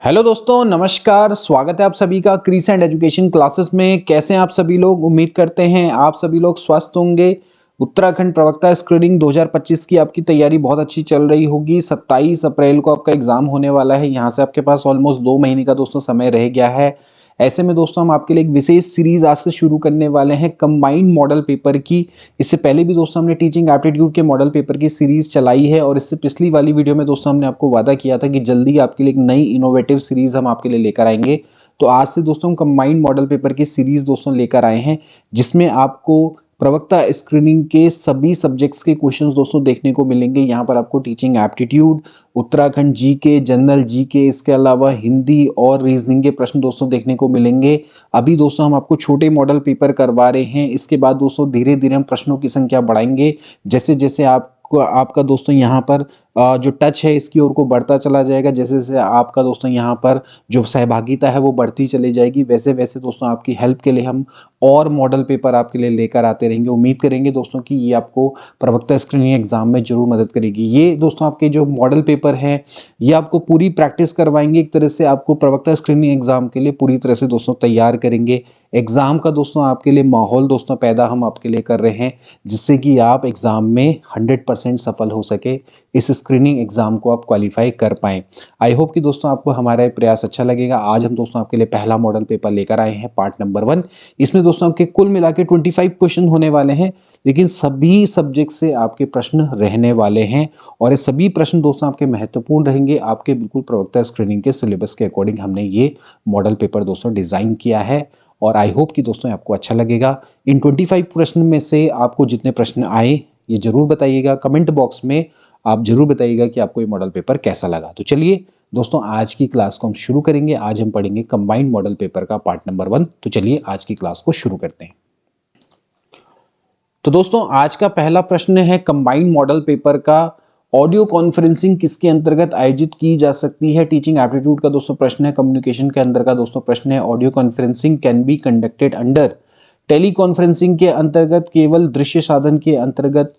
Hello दोस्तों, नमस्कार। स्वागत है आप सभी का क्रीसेंट एजुकेशन क्लासेस में। कैसे हैं आप सभी लोग? उम्मीद करते हैं आप सभी लोग स्वस्थ होंगे। उत्तराखंड प्रवक्ता स्क्रीनिंग 2025 की आपकी तैयारी बहुत अच्छी चल रही होगी। 27 अप्रैल को आपका एग्जाम होने वाला है। यहाँ से आपके पास ऑलमोस्ट 2 महीने का दोस्तों समय रह गया है। ऐसे में दोस्तों हम आपके लिए एक विशेष सीरीज आज से शुरू करने वाले हैं कंबाइंड मॉडल पेपर की। इससे पहले भी दोस्तों हमने टीचिंग एप्टीट्यूड के मॉडल पेपर की सीरीज चलाई है और इससे पिछली वाली वीडियो में दोस्तों हमने आपको वादा किया था कि जल्दी आपके लिए एक नई इनोवेटिव सीरीज हम आपके लिए लेकर आएंगे। तो आज से दोस्तों हम कंबाइंड मॉडल पेपर की सीरीज दोस्तों लेकर आए हैं, जिसमें आपको प्रवक्ता स्क्रीनिंग के सभी सब्जेक्ट्स के क्वेश्चंस दोस्तों देखने को मिलेंगे। यहाँ पर आपको teaching aptitude, Uttarakhand GK, general GK, इसके अलावा हिंदी और रीजनिंग के प्रश्न दोस्तों देखने को मिलेंगे। अभी दोस्तों हम आपको छोटे मॉडल पेपर करवा रहे हैं। इसके बाद दोस्तों धीरे धीरे हम प्रश्नों की संख्या बढ़ाएंगे। जैसे जैसे आपका दोस्तों यहाँ पर जो टच है इसकी ओर को बढ़ता चला जाएगा, जैसे जैसे आपका दोस्तों यहाँ पर जो सहभागिता है वो बढ़ती चली जाएगी, वैसे वैसे दोस्तों आपकी हेल्प के लिए हम और मॉडल पेपर आपके लिए लेकर आते रहेंगे। उम्मीद करेंगे दोस्तों कि ये आपको प्रवक्ता स्क्रीनिंग एग्जाम में जरूर मदद करेगी। ये दोस्तों आपके जो मॉडल पेपर है ये आपको पूरी प्रैक्टिस करवाएंगे। एक तरह से आपको प्रवक्ता स्क्रीनिंग एग्जाम के लिए पूरी तरह से दोस्तों तैयार करेंगे। एग्जाम का दोस्तों आपके लिए माहौल दोस्तों पैदा हम आपके लिए कर रहे हैं, जिससे कि आप एग्जाम में 100% सफल हो सके, इस स्क्रीनिंग एग्जाम को आप क्वालिफाई कर पाएं। आई होप कि दोस्तों आपको हमारा ये प्रयास अच्छा लगेगा। आज हम दोस्तों आपके लिए पहला मॉडल पेपर लेकर आए हैं, पार्ट नंबर 1। इसमें दोस्तों आपके कुल मिला के 25 क्वेश्चन होने वाले हैं, लेकिन सभी सब्जेक्ट से आपके प्रश्न रहने वाले हैं और ये सभी प्रश्न दोस्तों आपके महत्वपूर्ण रहेंगे। आपके बिल्कुल प्रवक्ता स्क्रीनिंग के सिलेबस के अकॉर्डिंग हमने ये मॉडल पेपर दोस्तों डिजाइन किया है और आई होप कि दोस्तों आपको अच्छा लगेगा। इन 25 प्रश्न में से आपको जितने प्रश्न आए ये जरूर बताइएगा, कमेंट बॉक्स में आप जरूर बताइएगा कि आपको ये मॉडल पेपर कैसा लगा। तो चलिए दोस्तों आज की क्लास को हम शुरू करेंगे। आज हम पढ़ेंगे कंबाइंड मॉडल पेपर का पार्ट नंबर 1। तो चलिए आज की क्लास को शुरू करते हैं। तो दोस्तों आज का पहला प्रश्न है कंबाइंड मॉडल पेपर का, ऑडियो कॉन्फ्रेंसिंग किसके अंतर्गत आयोजित की जा सकती है। टीचिंग एप्टीट्यूड का दोस्तों प्रश्न है, कम्युनिकेशन के अंदर का दोस्तों प्रश्न है। Audio conferencing can be conducted under tele conferencing के अंतर्गत, केवल दृश्य साधन के अंतर्गत,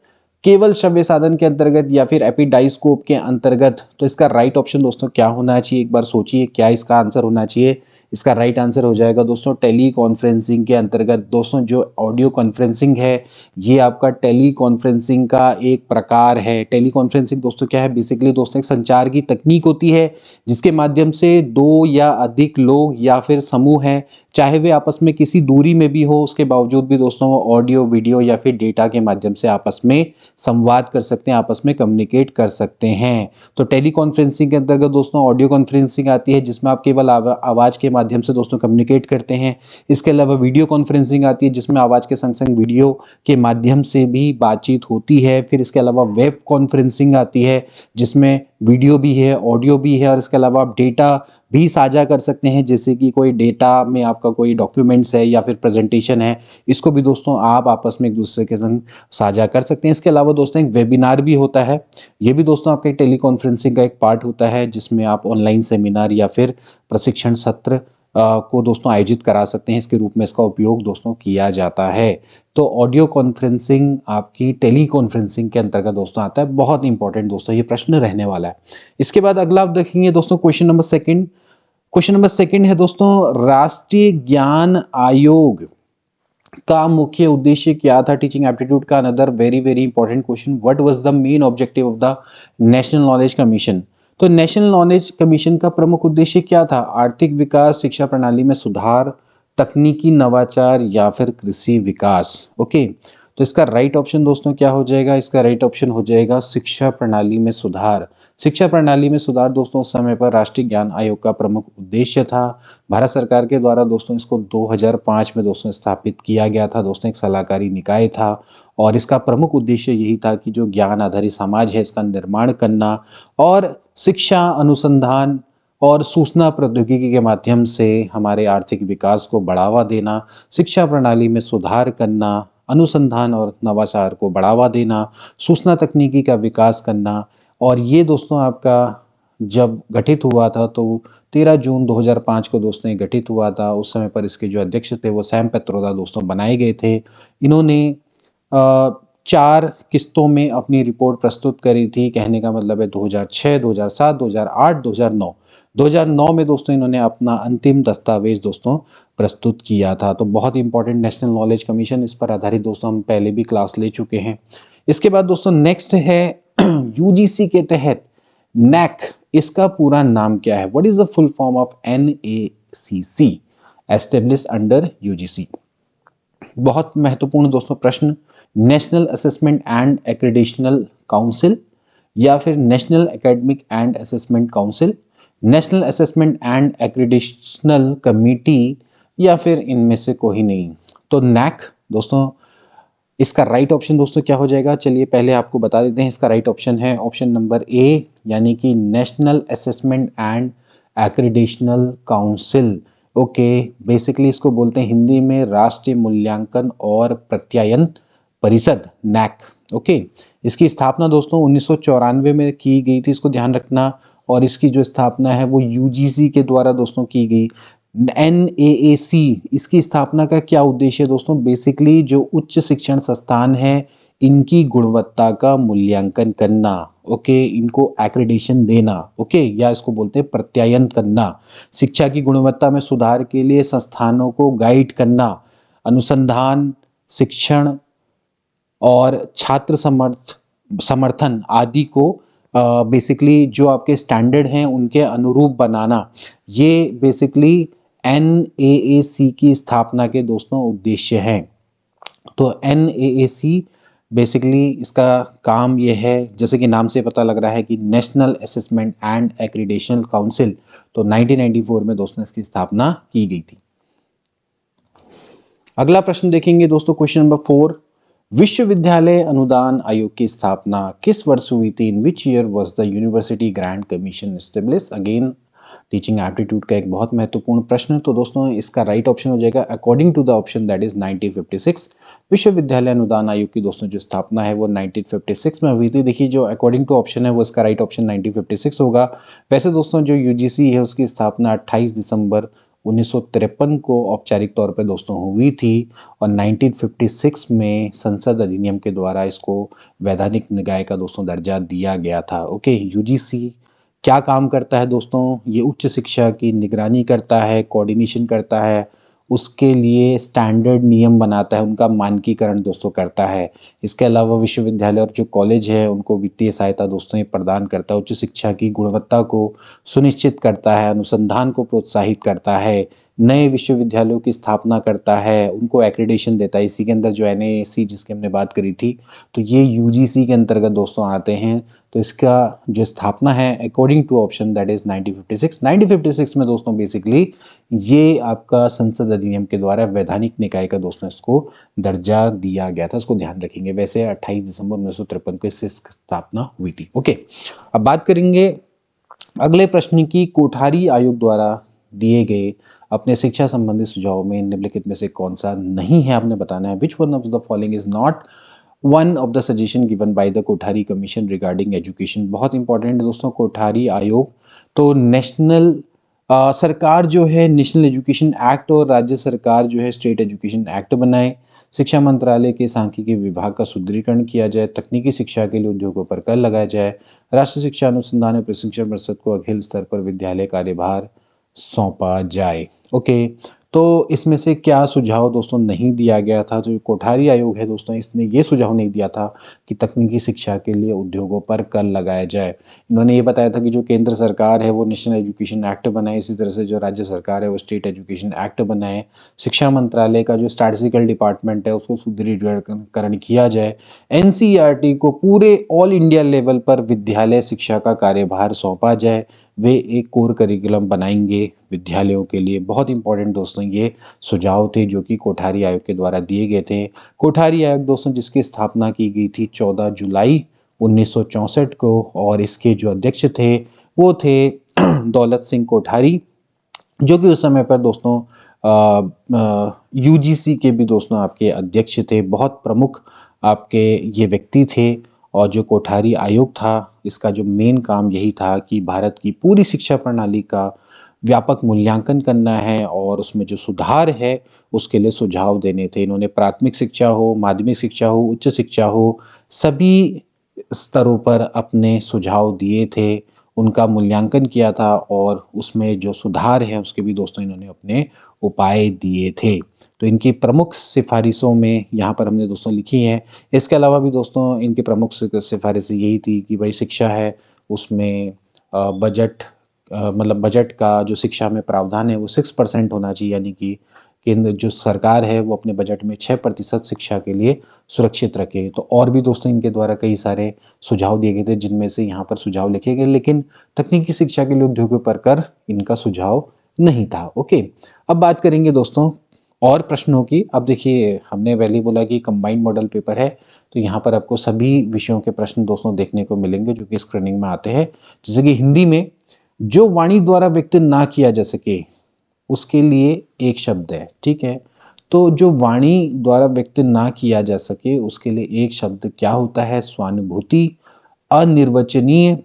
केवल श्रव्य साधन के अंतर्गत या फिर एपिडाइस्कोप के अंतर्गत। तो इसका राइट ऑप्शन दोस्तों क्या होना चाहिए, एक बार सोचिए क्या इसका आंसर होना चाहिए। इसका राइट आंसर हो जाएगा दोस्तों टेली कॉन्फ्रेंसिंग के अंतर्गत। दोस्तों जो ऑडियो कॉन्फ्रेंसिंग है ये आपका टेली कॉन्फ्रेंसिंग का एक प्रकार है। टेली कॉन्फ्रेंसिंग दोस्तों क्या है, बेसिकली दोस्तों एक संचार की तकनीक होती है जिसके माध्यम से दो या अधिक लोग या फिर समूह हैं, चाहे वे आपस में किसी दूरी में भी हो, उसके बावजूद भी दोस्तों वो ऑडियो, वीडियो या फिर डेटा के माध्यम से आपस में संवाद कर सकते हैं, आपस में कम्युनिकेट कर सकते हैं। तो टेली कॉन्फ्रेंसिंग के अंतर्गत दोस्तों ऑडियो कॉन्फ्रेंसिंग आती है, जिसमें आप केवल आवाज़ के माध्यम से दोस्तों कम्युनिकेट करते हैं। इसके अलावा वीडियो कॉन्फ्रेंसिंग आती है, जिसमें आवाज़ के संग संग वीडियो के माध्यम से भी बातचीत होती है। फिर इसके अलावा वेब कॉन्फ्रेंसिंग आती है, जिसमें वीडियो भी है, ऑडियो भी है और इसके अलावा आप डेटा भी साझा कर सकते हैं। जैसे कि कोई डेटा में आपका कोई डॉक्यूमेंट्स है या फिर प्रेजेंटेशन है, इसको भी दोस्तों आप आपस में एक दूसरे के संग साझा कर सकते हैं। इसके अलावा दोस्तों एक वेबिनार भी होता है, ये भी दोस्तों आपके टेली कॉन्फ्रेंसिंग का एक पार्ट होता है, जिसमें आप ऑनलाइन सेमिनार या फिर प्रशिक्षण सत्र को दोस्तों आयोजित करा सकते हैं। इसके रूप में इसका उपयोग दोस्तों किया जाता है। तो ऑडियो कॉन्फ्रेंसिंग आपकी टेली कॉन्फ्रेंसिंग के अंतर्गत दोस्तों आता है। बहुत इंपॉर्टेंट दोस्तों ये प्रश्न रहने वाला है। इसके बाद अगला आप देखेंगे दोस्तों क्वेश्चन नंबर 2। क्वेश्चन नंबर 2 है दोस्तों, राष्ट्रीय ज्ञान आयोग का मुख्य उद्देश्य क्या था। टीचिंग एप्टीट्यूड का another very very important question, what was the main objective of the national knowledge commission. तो नेशनल नॉलेज कमीशन का प्रमुख उद्देश्य क्या था, आर्थिक विकास, शिक्षा प्रणाली में सुधार, तकनीकी नवाचार या फिर कृषि विकास। ओके, तो इसका राइट ऑप्शन दोस्तों क्या हो जाएगा, इसका राइट ऑप्शन हो जाएगा शिक्षा प्रणाली में सुधार। शिक्षा प्रणाली में सुधार दोस्तों उस समय पर राष्ट्रीय ज्ञान आयोग का प्रमुख उद्देश्य था। भारत सरकार के द्वारा दोस्तों इसको 2005 में दोस्तों स्थापित किया गया था। दोस्तों एक सलाहकारी निकाय था और इसका प्रमुख उद्देश्य यही था कि जो ज्ञान आधारित समाज है इसका निर्माण करना और शिक्षा, अनुसंधान और सूचना प्रौद्योगिकी के माध्यम से हमारे आर्थिक विकास को बढ़ावा देना, शिक्षा प्रणाली में सुधार करना, अनुसंधान और नवाचार को बढ़ावा देना, सूचना तकनीकी का विकास करना। और ये दोस्तों आपका जब गठित हुआ था तो 13 जून 2005 को दोस्तों ये गठित हुआ था। उस समय पर इसके जो अध्यक्ष थे वो सैम पित्रोदा दोस्तों बनाए गए थे। इन्होंने 4 किस्तों में अपनी रिपोर्ट प्रस्तुत करी थी। कहने का मतलब है 2006, 2007, 2008, 2009। 2009 में दोस्तों इन्होंने अपना अंतिम दस्तावेज दोस्तों प्रस्तुत किया था। तो बहुत इंपॉर्टेंट नेशनल नॉलेज कमीशन, इस पर आधारित दोस्तों हम पहले भी क्लास ले चुके हैं। इसके बाद दोस्तों नेक्स्ट है यूजीसी के तहत नैक, इसका पूरा नाम क्या है? What is the full form of NACC, establish under UGC? बहुत महत्वपूर्ण दोस्तों प्रश्न, national assessment and accreditational council या फिर national academic and assessment council, national assessment and accreditational committee, या फिर इनमें से कोई नहीं। तो नैक दोस्तों, इसका राइट ऑप्शन दोस्तों क्या हो जाएगा? चलिए पहले आपको बता देते हैं। इसका राइट ऑप्शन है ऑप्शन नंबर ए, यानी कि national assessment and accreditational council. Okay, basically इसको बोलते हैं हिंदी में राष्ट्रीय मूल्यांकन और प्रत्यायन परिषद, नैक। ओके, इसकी स्थापना दोस्तों 1994 में की गई थी, इसको ध्यान रखना। और इसकी जो स्थापना है वो यूजीसी के द्वारा दोस्तों की गई। NAAC, इसकी स्थापना का क्या उद्देश्य है दोस्तों? बेसिकली जो उच्च शिक्षण संस्थान है इनकी गुणवत्ता का मूल्यांकन करना। ओके, इनको एक्रेडिशन देना। ओके, या इसको बोलते हैं प्रत्यायन करना। शिक्षा की गुणवत्ता में सुधार के लिए संस्थानों को गाइड करना, अनुसंधान, शिक्षण और छात्र समर्थन आदि को बेसिकली जो आपके स्टैंडर्ड हैं उनके अनुरूप बनाना, ये बेसिकली NAAC की स्थापना के दोस्तों उद्देश्य हैं। तो NAAC बेसिकली इसका काम ये है, जैसे कि नाम से पता लग रहा है कि national assessment and accreditation council. तो 1994 में दोस्तों इसकी स्थापना की गई थी। अगला प्रश्न देखेंगे दोस्तों, क्वेश्चन नंबर 4, विश्वविद्यालय अनुदान आयोग की स्थापना किस वर्ष हुई थी? In which year was the university grant commission establish? Again teaching aptitude का एक बहुत महत्वपूर्ण प्रश्न। तो दोस्तों इसका राइट ऑप्शन हो जाएगा according to the option that is 1956। विश्वविद्यालय अनुदान आयोग की दोस्तों जो स्थापना है वो 1956 में हुई थी। देखिए जो अकॉर्डिंग टू ऑप्शन है वो इसका राइट ऑप्शन 1956 होगा। वैसे दोस्तों जो यूजीसी है उसकी स्थापना 28 दिसंबर 1953 को औपचारिक तौर पर दोस्तों हुई थी और 1956 में संसद अधिनियम के द्वारा इसको वैधानिक निकाय का दोस्तों दर्जा दिया गया था। ओके, यूजीसी क्या काम करता है दोस्तों? ये उच्च शिक्षा की निगरानी करता है, कोऑर्डिनेशन करता है, उसके लिए स्टैंडर्ड नियम बनाता है, उनका मानकीकरण दोस्तों करता है। इसके अलावा विश्वविद्यालय और जो कॉलेज है उनको वित्तीय सहायता दोस्तों ये प्रदान करता है, उच्च शिक्षा की गुणवत्ता को सुनिश्चित करता है, अनुसंधान को प्रोत्साहित करता है, नए विश्वविद्यालयों की स्थापना करता है, उनको एक्रेडिशन देता है। इसी के अंदर जो NAAC जिसकी हमने बात करी थी, तो ये यूजीसी के अंतर्गत दोस्तों आते हैं। तो इसका जो स्थापना है according to option that is 1956। 1956 में दोस्तों बेसिकली ये आपका संसद अधिनियम के द्वारा वैधानिक निकाय का दोस्तों इसको दर्जा दिया गया था, इसको ध्यान रखेंगे। वैसे 28 दिसंबर 1953 को इसकी स्थापना हुई थी। ओके, अब बात करेंगे अगले प्रश्न की। कोठारी आयोग द्वारा दिए गए अपने शिक्षा संबंधी सुझाव में निम्नलिखित में से कौन सा नहीं है आपने बताना है। Which one of the following is not one of the suggestion given by the Kothari commission regarding education? बहुत इंपॉर्टेंट है दोस्तों कोठारी आयोग। तो नेशनल सरकार जो है नेशनल एजुकेशन एक्ट और राज्य सरकार जो है स्टेट एजुकेशन एक्ट बनाए। शिक्षा मंत्रालय के सांख्यिकी विभाग का सुदृढ़ीकरण किया जाए। तकनीकी शिक्षा के लिए उद्योगों पर कर लगाया जाए। राष्ट्रीय शिक्षा अनुसंधान और प्रशिक्षण परिषद को अखिल स्तर पर विद्यालय कार्यभार सौंपा जाए। ओके, तो इसमें से क्या सुझाव दोस्तों नहीं दिया गया था? जो कोठारी आयोग है दोस्तों इसने ये सुझाव नहीं दिया था कि तकनीकी शिक्षा के लिए उद्योगों पर कर लगाया जाए। इन्होंने ये बताया था कि जो केंद्र सरकार है वो नेशनल एजुकेशन एक्ट बनाए, इसी तरह से जो राज्य सरकार है वो स्टेट एजुकेशन एक्ट बनाए। शिक्षा मंत्रालय का जो स्टैटिस्टिकल डिपार्टमेंट है उसको सुदृढ़ीकरण किया जाए। NCERT को पूरे ऑल इंडिया लेवल पर विद्यालय शिक्षा का कार्यभार सौंपा जाए। वे एक कोर करिकुलम बनाएंगे विद्यालयों के लिए। बहुत इंपॉर्टेंट दोस्तों ये सुझाव थे जो कि कोठारी आयोग के द्वारा दिए गए थे। कोठारी आयोग दोस्तों जिसकी स्थापना की गई थी 14 जुलाई 1964 को और इसके जो अध्यक्ष थे वो थे दौलत सिंह कोठारी, जो कि उस समय पर दोस्तों यूजीसी के भी दोस्तों आपके अध्यक्ष थे। बहुत प्रमुख आपके ये व्यक्ति थे। और जो कोठारी आयोग था इसका जो मेन काम यही था कि भारत की पूरी शिक्षा प्रणाली का व्यापक मूल्यांकन करना है और उसमें जो सुधार है उसके लिए सुझाव देने थे। इन्होंने प्राथमिक शिक्षा हो, माध्यमिक शिक्षा हो, उच्च शिक्षा हो, सभी स्तरों पर अपने सुझाव दिए थे, उनका मूल्यांकन किया था और उसमें जो सुधार है उसके भी दोस्तों इन्होंने अपने उपाय दिए थे। तो इनकी प्रमुख सिफारिशों में यहाँ पर हमने दोस्तों लिखी है। इसके अलावा भी दोस्तों इनकी प्रमुख सिफारिश यही थी कि भाई शिक्षा है उसमें बजट मतलब बजट का जो शिक्षा में प्रावधान है वो 6% होना चाहिए, यानी कि केंद्र जो सरकार है वो अपने बजट में 6% शिक्षा के लिए सुरक्षित रखे। तो और भी दोस्तों इनके द्वारा कई सारे सुझाव दिए गए थे जिनमें से यहाँ पर सुझाव लिखे गए, लेकिन तकनीकी शिक्षा के लिए उद्योगों पर कर इनका सुझाव नहीं था। ओके, अब बात करेंगे दोस्तों और प्रश्नों की। अब देखिए हमने पहले बोला कि कंबाइंड मॉडल पेपर है, तो यहाँ पर आपको सभी विषयों के प्रश्न दोस्तों देखने को मिलेंगे जो कि स्क्रीनिंग में आते हैं। जैसे कि हिंदी में जो वाणी द्वारा व्यक्त ना किया जा सके उसके लिए एक शब्द है, ठीक है। तो जो वाणी द्वारा व्यक्त ना किया जा सके उसके लिए एक शब्द क्या होता है? स्वानुभूति, अनिर्वचनीय,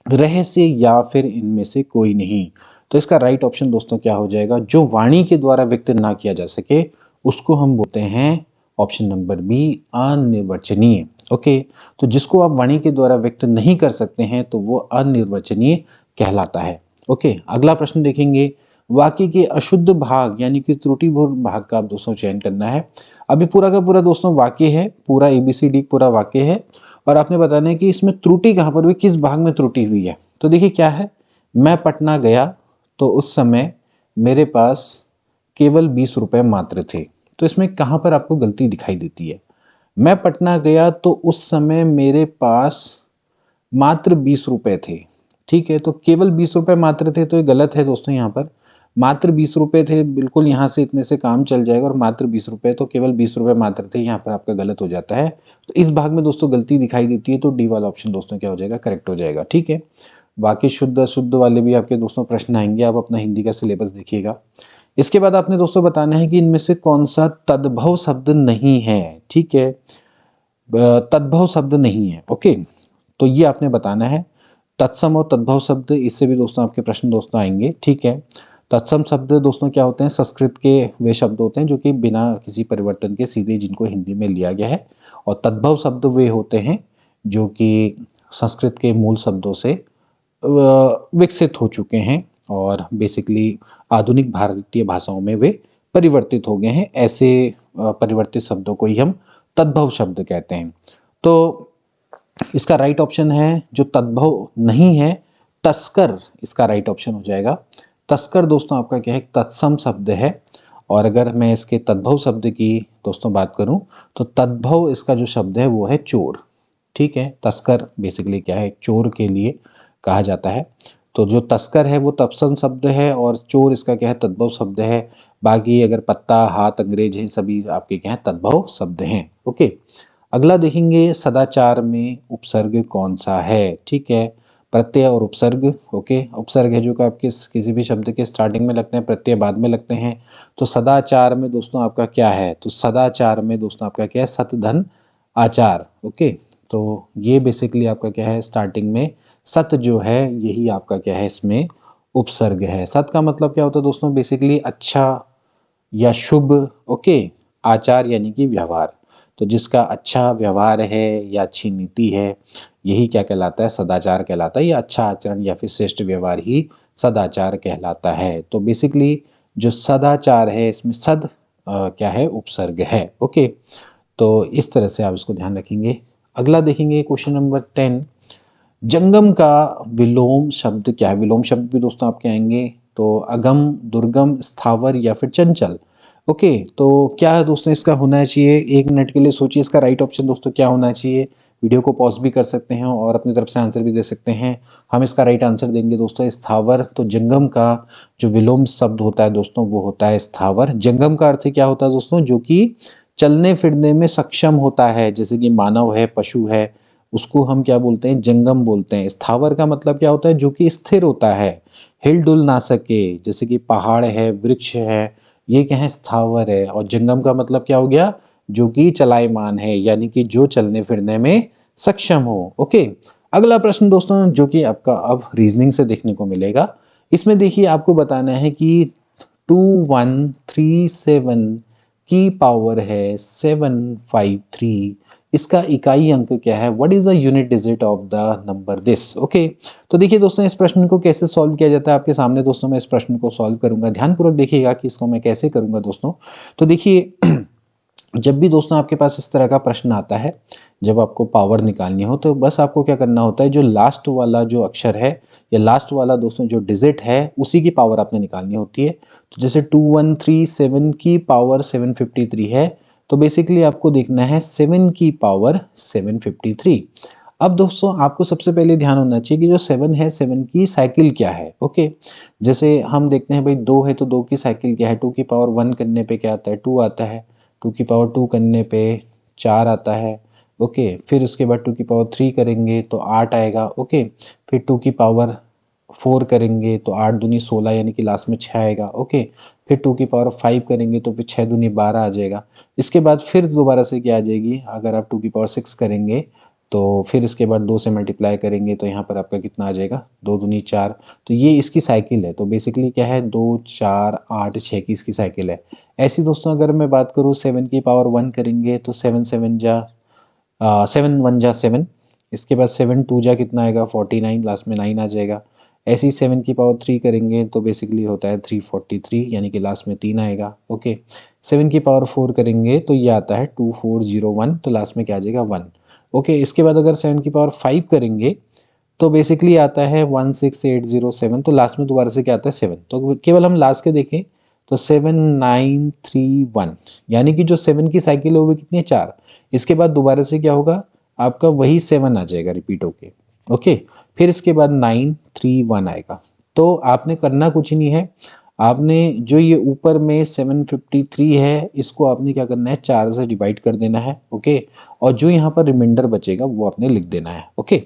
रहस्य या फिर इनमें से कोई नहीं। तो इसका राइट ऑप्शन दोस्तों क्या हो जाएगा? जो वाणी के द्वारा व्यक्त ना किया जा सके उसको हम बोलते हैं ऑप्शन नंबर बी, अनिर्वचनीय। ओके, तो जिसको आप वाणी के द्वारा व्यक्त नहीं कर सकते हैं तो वो अनिर्वचनीय कहलाता है। ओके, अगला प्रश्न देखेंगे। वाक्य के अशुद्ध भाग यानी कि त्रुटिपूर्ण भाग का आप दोस्तों चयन करना है। अभी पूरा का पूरा दोस्तों वाक्य है, पूरा ABCD पूरा वाक्य है और आपने बताना है कि इसमें त्रुटि कहाँ पर हुई, किस भाग में त्रुटि हुई है। तो देखिए क्या है, मैं पटना गया तो उस समय मेरे पास केवल 20 रुपए मात्र थे। तो इसमें कहाँ पर आपको गलती दिखाई देती है? मैं पटना गया तो उस समय मेरे पास मात्र 20 रुपए थे, ठीक है। तो केवल 20 रुपए मात्र थे, तो ये गलत है दोस्तों। यहाँ पर मात्र 20 रुपए थे, बिल्कुल यहाँ से इतने से काम चल जाएगा। और मात्र 20 रुपए, तो केवल 20 रुपए मात्र थे, यहाँ पर आपका गलत हो जाता है। तो इस भाग में दोस्तों गलती दिखाई देती है, तो डी वाला ऑप्शन दोस्तों क्या हो जाएगा? करेक्ट हो जाएगा, ठीक है। बाकी शुद्ध अशुद्ध वाले भी आपके दोस्तों प्रश्न आएंगे, आप अपना हिंदी का सिलेबस देखिएगा। इसके बाद आपने दोस्तों बताना है कि इनमें से कौन सा तद्भव शब्द नहीं है, ठीक है। तद्भव शब्द नहीं है, ओके। तो ये आपने बताना है। तत्सम और तद्भव शब्द, इससे भी दोस्तों आपके प्रश्न दोस्तों आएंगे, ठीक है। तत्सम शब्द दोस्तों क्या होते हैं? संस्कृत के वे शब्द होते हैं जो कि बिना किसी परिवर्तन के सीधे जिनको हिंदी में लिया गया है। और तद्भव शब्द वे होते हैं जो कि संस्कृत के मूल शब्दों से विकसित हो चुके हैं और बेसिकली आधुनिक भारतीय भाषाओं में वे परिवर्तित हो गए हैं। ऐसे परिवर्तित शब्दों को ही हम तद्भव शब्द कहते हैं। तो इसका राइट ऑप्शन है जो तद्भव नहीं है, तस्कर इसका राइट ऑप्शन हो जाएगा। तस्कर दोस्तों आपका क्या है? तत्सम शब्द है। और अगर मैं इसके तद्भव शब्द की दोस्तों बात करूं तो तद्भव इसका जो शब्द है वो है चोर, ठीक है। तस्कर बेसिकली क्या है? चोर के लिए कहा जाता है। तो जो तस्कर है वो तत्सम शब्द है और चोर इसका क्या है? तद्भव शब्द है। बाकी अगर पत्ता, हाथ, अंग्रेज है, सभी आपके क्या है? तद्भव शब्द हैं, ओके। अगला देखेंगे, सदाचार में उपसर्ग कौन सा है, ठीक है। प्रत्यय और उपसर्ग, ओके। उपसर्ग है जो कि आपके किसी भी शब्द के स्टार्टिंग में लगते हैं, प्रत्यय बाद में लगते हैं। तो सदाचार में दोस्तों आपका क्या है? तो सदाचार में दोस्तों आपका क्या है? सत धन आचार, ओके। तो ये बेसिकली आपका क्या है? स्टार्टिंग में सत जो है यही आपका क्या है? इसमें उपसर्ग है। सत का मतलब क्या होता है दोस्तों? बेसिकली अच्छा या शुभ, ओके। आचार यानी कि व्यवहार। तो जिसका अच्छा व्यवहार है या अच्छी नीति है यही क्या कहलाता है? सदाचार कहलाता है। या अच्छा आचरण या फिर श्रेष्ठ व्यवहार ही सदाचार कहलाता है। तो बेसिकली जो सदाचार है इसमें सद क्या है? उपसर्ग है, ओके। तो इस तरह से आप इसको ध्यान रखेंगे। अगला देखेंगे क्वेश्चन नंबर 10। जंगम का विलोम शब्द क्या है? विलोम शब्द भी दोस्तों आपके आएंगे। तो अगम, दुर्गम, स्थावर या फिर चंचल, ओके। तो क्या है दोस्तों इसका होना चाहिए? 1 मिनट के लिए सोचिए, इसका राइट ऑप्शन दोस्तों क्या होना चाहिए। वीडियो को पॉज भी कर सकते हैं और अपनी तरफ से आंसर भी दे सकते हैं। हम इसका राइट आंसर देंगे दोस्तों स्थावर। तो जंगम का जो विलोम शब्द होता है दोस्तों वो होता है स्थावर। जंगम का अर्थ क्या होता है दोस्तों? जो कि चलने फिरने में सक्षम होता है, जैसे कि मानव है, पशु है, उसको हम क्या बोलते हैं? जंगम बोलते हैं। स्थावर का मतलब क्या होता है? जो कि स्थिर होता है, हिल डुल ना सके, जैसे कि पहाड़ है, वृक्ष है, ये क्या है? स्थावर है। और जंगम का मतलब क्या हो गया? जो कि चलायमान है, यानी कि जो चलने फिरने में सक्षम हो, ओके। अगला प्रश्न दोस्तों जो कि आपका अब रीजनिंग से देखने को मिलेगा। इसमें देखिए आपको बताना है कि 2137 की पावर है 753, इसका इकाई अंक क्या है, what is the unit digit of the number this. Okay, तो देखिए दोस्तों इस प्रश्न को कैसे सॉल्व किया जाता है आपके सामने दोस्तों मैं इस प्रश्न को सॉल्व करूंगा, ध्यानपूर्वक देखिएगा कि इसको मैं कैसे करूंगा दोस्तों। तो देखिए जब भी दोस्तों आपके पास इस तरह का प्रश्न आता है, जब आपको पावर निकालनी हो तो बस आपको क्या करना होता है, जो लास्ट वाला जो अक्षर है या लास्ट वाला दोस्तों जो डिजिट है उसी की पावर आपने निकालनी होती है। तो जैसे 2137 की पावर 753 है, तो बेसिकली आपको देखना है 7 की पावर 753। अब दोस्तों आपको सबसे पहले ध्यान होना चाहिए कि जो 7 है 7 की साइकिल क्या है। ओके, जैसे हम देखते हैं भाई 2 है तो 2 की साइकिल क्या है, 2 की पावर 1 करने पे क्या आता है 2 आता है, 2 की पावर 2 करने पे 4 आता है। ओके, फिर उसके बाद 2 की पावर 3 करेंगे तो 8 आएगा। ओके, फिर 2 की पावर 4 करेंगे तो 8 दूनी 16 यानी कि लास्ट में 6 आएगा। ओके, फिर 2 की पावर 5 करेंगे तो फिर 6 दूनी 12 आ जाएगा। इसके बाद फिर दोबारा से क्या आ जाएगी, अगर आप 2 की पावर 6 करेंगे तो फिर इसके बाद 2 से मल्टीप्लाई करेंगे तो यहाँ पर आपका कितना आ जाएगा 2 दूनी 4। तो ये इसकी साइकिल है। तो बेसिकली क्या है 2 4 8 6 की इसकी साइकिल है। ऐसी दोस्तों अगर मैं बात करूँ 7 की पावर 1 करेंगे तो 7 7 जा 7 1 जा 7, इसके बाद 7 2 जा कितना आएगा 49, लास्ट में 9 आ जाएगा। ऐसे ही 7 की पावर 3 करेंगे तो बेसिकली होता है 343 यानी कि लास्ट में 3 आएगा। ओके, 7 की पावर 4 करेंगे तो ये आता है 2401, तो लास्ट में क्या आ जाएगा 1। ओके, इसके बाद अगर 7 की पावर 5 करेंगे तो बेसिकली आता है 16807, तो लास्ट में दोबारा से क्या आता है 7। तो केवल हम लास्ट के देखें तो 7931, यानी कि जो 7 की साइकिल है वो कितनी है 4। इसके बाद दोबारा से क्या होगा आपका वही 7 आ जाएगा रिपीट होके। ओके, फिर इसके बाद 931 आएगा। तो आपने करना कुछ नहीं है, आपने जो ये ऊपर में 753 है इसको आपने क्या करना है 4 से डिवाइड कर देना है। ओके, और जो यहाँ पर रिमाइंडर बचेगा वो आपने लिख देना है। ओके,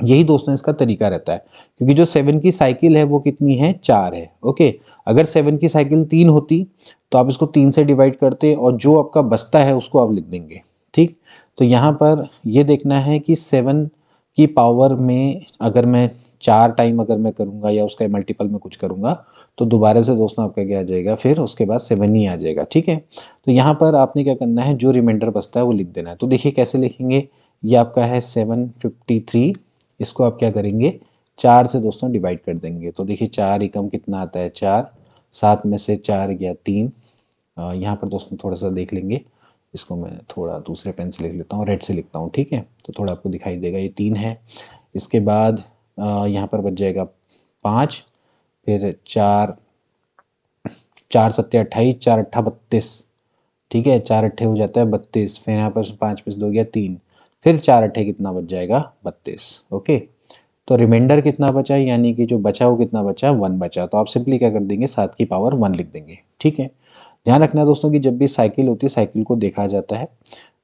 यही दोस्तों इसका तरीका रहता है, क्योंकि जो 7 की साइकिल है वो कितनी है 4 है। ओके, अगर 7 की साइकिल 3 होती तो आप इसको 3 से डिवाइड करते और जो आपका बचता है उसको आप लिख देंगे। ठीक, तो यहाँ पर ये देखना है कि 7 की पावर में अगर मैं 4 टाइम अगर मैं करूँगा या उसका मल्टीपल में कुछ करूँगा तो दोबारा से दोस्तों आपका क्या आ जाएगा, फिर उसके बाद 7 ही आ जाएगा। ठीक है, तो यहाँ पर आपने क्या करना है जो रिमाइंडर बचता है वो लिख देना है। तो देखिए कैसे लिखेंगे, ये आपका है 753, इसको आप क्या करेंगे 4 से दोस्तों डिवाइड कर देंगे। तो देखिए 4 एकम कितना आता है 4, 7 में से 4 गया 3। यहाँ पर दोस्तों थोड़ा सा देख लेंगे, इसको मैं थोड़ा दूसरे पेन से लिख लेता हूँ, रेड से लिखता हूँ। ठीक है, तो थोड़ा आपको दिखाई देगा ये 3 है। इसके बाद यहाँ पर बच जाएगा 5, फिर 4 4 सत्ते 28, 4 अट्ठा 32। ठीक है, 4 अट्ठे हो जाता है 32, फिर यहाँ पर 5 में से 2 गया 3, फिर 4 अट्ठे कितना बच जाएगा 32। ओके, तो रिमाइंडर कितना बचा, यानी कि जो बचा वो कितना बचा 1 बचा। तो आप सिंपली क्या कर देंगे 7 की पावर 1 लिख देंगे। ठीक है, ध्यान रखना दोस्तों कि जब भी साइकिल होती है साइकिल को देखा जाता है।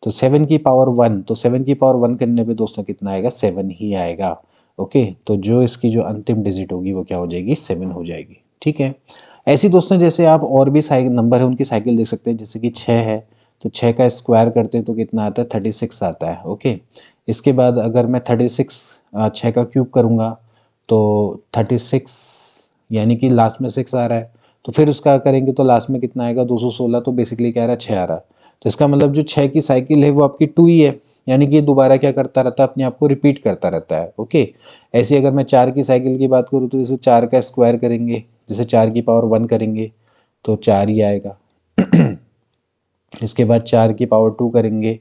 तो 7 की पावर 1, तो 7 की पावर 1 करने पे दोस्तों कितना आएगा 7 ही आएगा। ओके, तो जो इसकी जो अंतिम डिजिट होगी वो क्या हो जाएगी 7 हो जाएगी। ठीक है, ऐसी दोस्तों जैसे आप और भी साइकिल नंबर है उनकी साइकिल देख सकते हैं, जैसे कि 6 है तो 6 का स्क्वायर करते हैं तो कितना आता है 36 आता है। ओके, इसके बाद अगर मैं 36 6 का क्यूब करूँगा तो 36 यानी कि लास्ट में 6 आ रहा है, तो फिर उसका करेंगे तो लास्ट में कितना आएगा 216, तो बेसिकली क्या आ रहा है 6 आ रहा है। तो इसका मतलब जो 6 की साइकिल है वो आपकी 2 ही है, यानी कि दोबारा क्या करता रहता है अपने आप को रिपीट करता रहता है। ओके, ऐसे अगर मैं 4 की साइकिल की बात करूँ तो जैसे 4 का स्क्वायर करेंगे, जैसे 4 की पावर 1 करेंगे तो 4 ही आएगा। इसके बाद 4 की पावर 2 करेंगे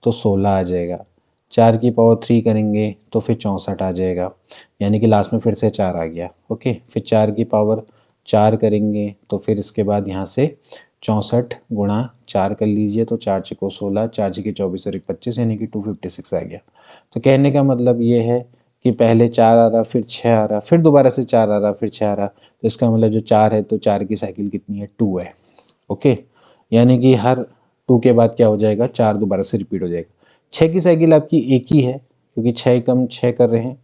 तो 16 आ जाएगा, 4 की पावर 3 करेंगे तो फिर 64 आ जाएगा, यानी कि लास्ट में फिर से 4 आ गया। ओके, फिर 4 की पावर 4 करेंगे तो फिर इसके बाद यहाँ से 64 गुणा 4 कर लीजिए तो 4 छको 16, 4 छके 24 और 25 यानी कि 256 आ गया। तो कहने का मतलब ये है कि पहले 4 आ रहा, फिर 6 आ रहा, फिर दोबारा से 4 आ रहा, फिर 6 आ रहा। तो इसका मतलब जो 4 है तो 4 की साइकिल कितनी है 2 है। ओके, यानी कि हर 2 के बाद क्या हो जाएगा 4 दोबारा से रिपीट हो जाएगा। 6 की साइकिल आपकी एक ही है क्योंकि 6 कम 6 कर रहे हैं,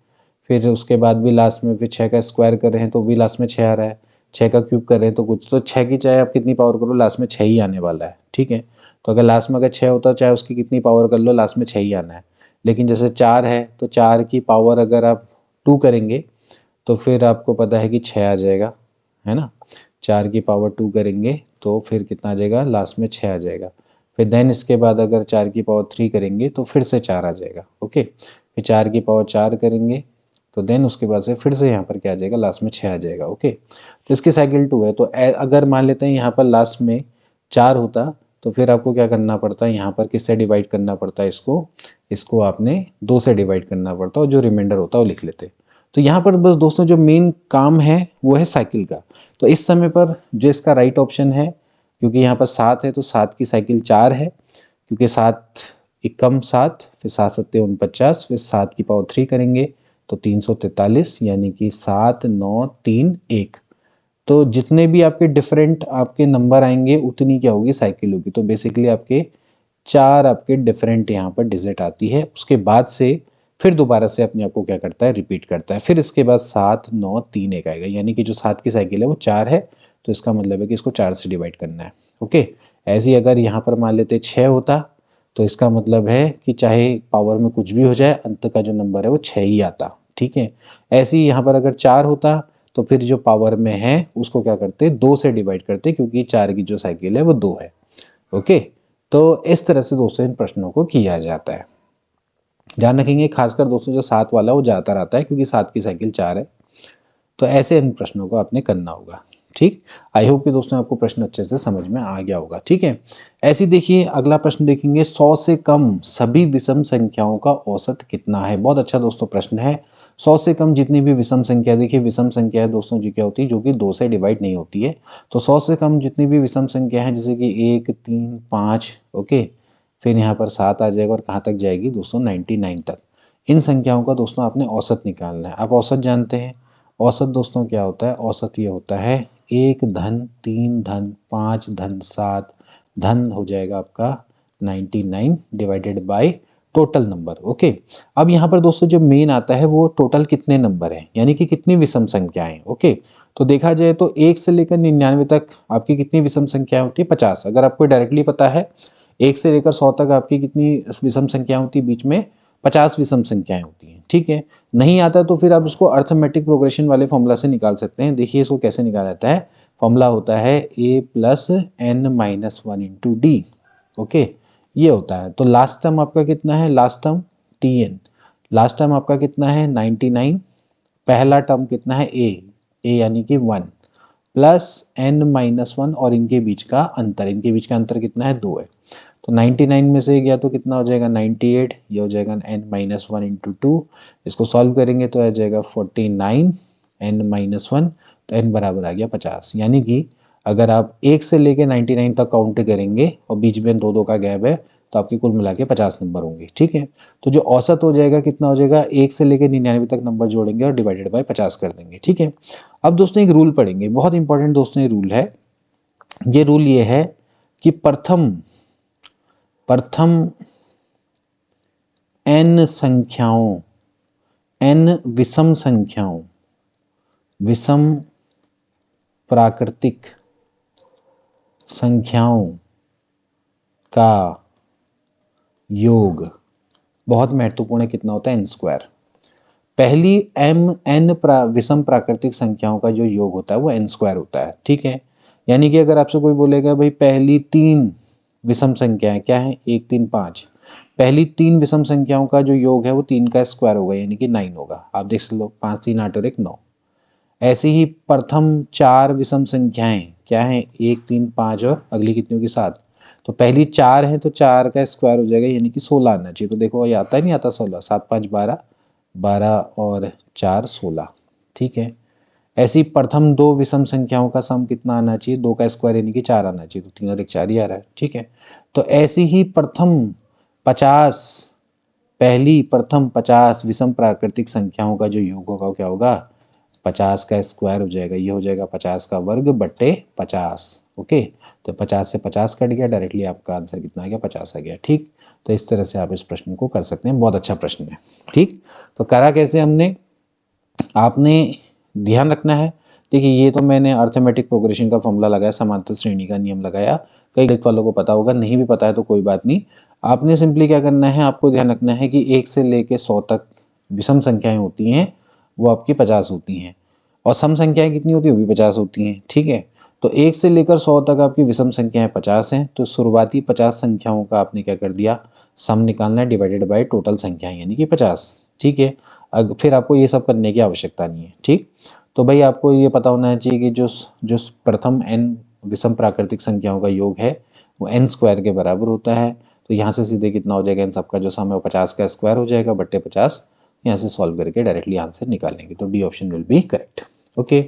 फिर उसके बाद भी लास्ट में फिर 6 का स्क्वायर कर रहे हैं तो भी लास्ट में 6 आ रहा है, 6 का क्यूब कर रहे हैं तो कुछ, तो 6 की चाहे आप कितनी पावर करो लास्ट में 6 ही आने वाला है। ठीक है, तो अगर लास्ट में अगर 6 होता चाहे उसकी कितनी पावर कर लो लास्ट में 6 ही आना है। लेकिन जैसे 4 है तो 4 की पावर अगर आप 2 करेंगे तो फिर आपको पता है कि 6 आ जाएगा, है ना। 4 की पावर 2 करेंगे तो फिर कितना आ जाएगा, लास्ट में 6 आ जाएगा। फिर देन इसके बाद अगर 4 की पावर 3 करेंगे तो फिर से 4 आ जाएगा, ओके। फिर 4 की पावर 4 करेंगे तो देन उसके बाद से फिर से यहाँ पर क्या आ जाएगा, लास्ट में 6 आ जाएगा, ओके। तो इसकी साइकिल 2 है। तो अगर मान लेते हैं यहाँ पर लास्ट में 4 होता तो फिर आपको क्या करना पड़ता है, यहाँ पर किससे डिवाइड करना पड़ता है, इसको आपने 2 से डिवाइड करना पड़ता और जो रिमाइंडर होता है वो लिख लेते। तो यहाँ पर बस दोस्तों जो मेन काम है वो है साइकिल का। तो इस समय पर जो इसका राइट ऑप्शन है, क्योंकि यहाँ पर 7 है तो 7 की साइकिल 4 है, क्योंकि 7 एकम 7, फिर 7 सत्ते 49, फिर 7 की पावर 3 करेंगे तो 343, यानी कि 7 9 3 1। तो जितने भी आपके डिफरेंट आपके नंबर आएंगे उतनी क्या होगी, साइकिल होगी। तो बेसिकली आपके 4 आपके डिफरेंट यहाँ पर डिजिट आती है। उसके बाद से फिर दोबारा से अपने आप को क्या करता है, रिपीट करता है। फिर इसके बाद 7 9 3 1 आएगा, यानी कि जो 7 की साइकिल है वो 4 है, तो इसका मतलब है कि इसको 4 से डिवाइड करना है, ओके। ऐसे ही अगर यहाँ पर मान लेते 6 होता तो इसका मतलब है कि चाहे पावर में कुछ भी हो जाए, अंत का जो नंबर है वो 6 ही आता, ठीक है। ऐसे ही यहाँ पर अगर 4 होता तो फिर जो पावर में है उसको क्या करते, 2 से डिवाइड करते, क्योंकि 4 की जो साइकिल है वो 2 है, ओके। तो इस तरह से दोस्तों इन प्रश्नों को किया जाता है। ध्यान रखेंगे खासकर दोस्तों जो 7 वाला वो ज़्यादातर आता है, क्योंकि 7 की साइकिल 4 है। तो ऐसे इन प्रश्नों को आपने करना होगा, ठीक। आई होप कि दोस्तों आपको प्रश्न अच्छे से समझ में आ गया होगा, ठीक है। ऐसे देखिए अगला प्रश्न देखेंगे, 100 से कम सभी विषम संख्याओं का औसत कितना है। बहुत अच्छा दोस्तों प्रश्न है। 100 से कम जितनी भी विषम संख्या, देखिए विषम संख्या है दोस्तों जी क्या होती है, जो कि 2 से डिवाइड नहीं होती है। तो 100 से कम जितनी भी विषम संख्या है, जैसे कि 1 3 5, ओके, फिर यहाँ पर 7 आ जाएगा और कहाँ तक जाएगी दोस्तों, 99 तक। इन संख्याओं का दोस्तों आपने औसत निकालना है। आप औसत जानते हैं, औसत दोस्तों क्या होता है, औसत ये होता है 1 धन 3 धन 5 धन 7 धन हो जाएगा आपका 99 divided by total number, okay. अब यहाँ पर दोस्तों जो मेन आता है वो टोटल कितने नंबर हैं, यानी कि कितनी विषम संख्याएं, ओके। तो देखा जाए तो 1 से लेकर 99 तक आपकी कितनी विषम संख्याएं होती है, 50। अगर आपको डायरेक्टली पता है 1 से लेकर 100 तक आपकी कितनी विषम संख्याएं होती है, बीच में 50 विषम संख्याएं होती हैं, ठीक है। नहीं आता तो फिर आप उसको अर्थमेटिक प्रोग्रेशन वाले फॉर्मूला से निकाल सकते हैं। देखिए इसको कैसे निकाला जाता है, फॉर्मूला होता है a plus n minus 1 into D, okay, ये होता है। तो लास्ट टर्म आपका कितना है, last term tn, last term आपका कितना है 99, पहला टर्म कितना है a यानी कि 1 प्लस n माइनस 1 और इनके बीच का अंतर, इनके बीच का अंतर कितना है, 2 है। तो 99 में से गया तो कितना हो जाएगा 98, ये हो जाएगा n माइनस 1 इंटू 2, इसको सॉल्व करेंगे तो आ जाएगा 49 n माइनस 1, तो n बराबर आ गया 50। यानी कि अगर आप 1 से लेके 99 तक काउंट करेंगे और बीच में 2 2 का गैप है तो आपके कुल मिला के 50 नंबर होंगे, ठीक है। तो जो औसत हो जाएगा कितना हो जाएगा, 1 से लेके 99 तक नंबर जोड़ेंगे और डिवाइडेड बाय 50 कर देंगे, ठीक है। अब दोस्तों एक रूल पढ़ेंगे, बहुत इंपॉर्टेंट दोस्तों ये रूल है। ये रूल ये है कि प्रथम n संख्याओं, n विषम संख्याओं, विषम प्राकृतिक संख्याओं का योग बहुत महत्वपूर्ण है, कितना होता है n स्क्वायर। पहली n विषम प्राकृतिक संख्याओं का जो योग होता है वो n स्क्वायर होता है, ठीक है। यानी कि अगर आपसे कोई बोलेगा भाई पहली 3 विषम संख्याएं क्या है, 1 3 5, पहली 3 विषम संख्याओं का जो योग है वो 3 का स्क्वायर होगा, यानी कि 9 होगा। आप देख लो 5 3 8 और 1 9। ऐसे ही प्रथम 4 विषम संख्याएं क्या है, 1 3 5 और अगली कितनी होगी 7। तो पहली 4 है तो 4 का स्क्वायर हो जाएगा, यानी कि 16 आना चाहिए। तो देखो ये आता है नहीं आता 16, 7 5 12, 12 और 4 16, ठीक है। ऐसी प्रथम 2 विषम संख्याओं का सम कितना आना चाहिए, 2 का स्क्वायर यानी कि 4 आना चाहिए। तो 3 और 1 4 ही आ रहा है, ठीक है। तो ऐसी ही प्रथम 50 विषम प्राकृतिक संख्याओं का जो योग होगा वो क्या होगा, 50 का स्क्वायर हो जाएगा, ये हो जाएगा 50 का वर्ग बट्टे 50, ओके। तो 50 से 50 कट गया, डायरेक्टली आपका आंसर कितना आ गया, 50 आ गया, ठीक। तो इस तरह से आप इस प्रश्न को कर सकते हैं, बहुत अच्छा प्रश्न है, ठीक। तो करा कैसे हमने, आपने ध्यान रखना है। देखिए ये तो मैंने अर्थमेटिक प्रोग्रेशन का फॉर्मूला लगाया, समांतर श्रेणी का नियम लगाया, कई गणित वालों को पता होगा, नहीं भी पता है तो कोई बात नहीं। आपने सिंपली क्या करना है, आपको ध्यान रखना है कि 1 से लेके 100 तक विषम संख्याएं होती हैं, वो आपकी 50 होती हैं, और सम संख्याएं कितनी होती है, वो भी 50 होती हैं। ठीक है, तो 1 से लेकर 100 तक आपकी विषम संख्याएं 50 हैं, तो शुरुआती 50 संख्याओं का आपने क्या कर दिया, सम निकालना है डिवाइडेड बाय टोटल संख्याएं यानी कि 50। ठीक है, फिर आपको ये सब करने की आवश्यकता नहीं है। ठीक, तो भाई आपको ये पता होना चाहिए कि जो जो प्रथम n विषम प्राकृतिक संख्याओं का योग है वो n स्क्वायर के बराबर होता है। तो यहाँ से सीधे कितना हो जाएगा, इन सबका जो सम है वो 50 का स्क्वायर हो जाएगा बट्टे 50। यहाँ से सॉल्व करके डायरेक्टली आंसर निकालेंगे, तो D option will be correct. Okay,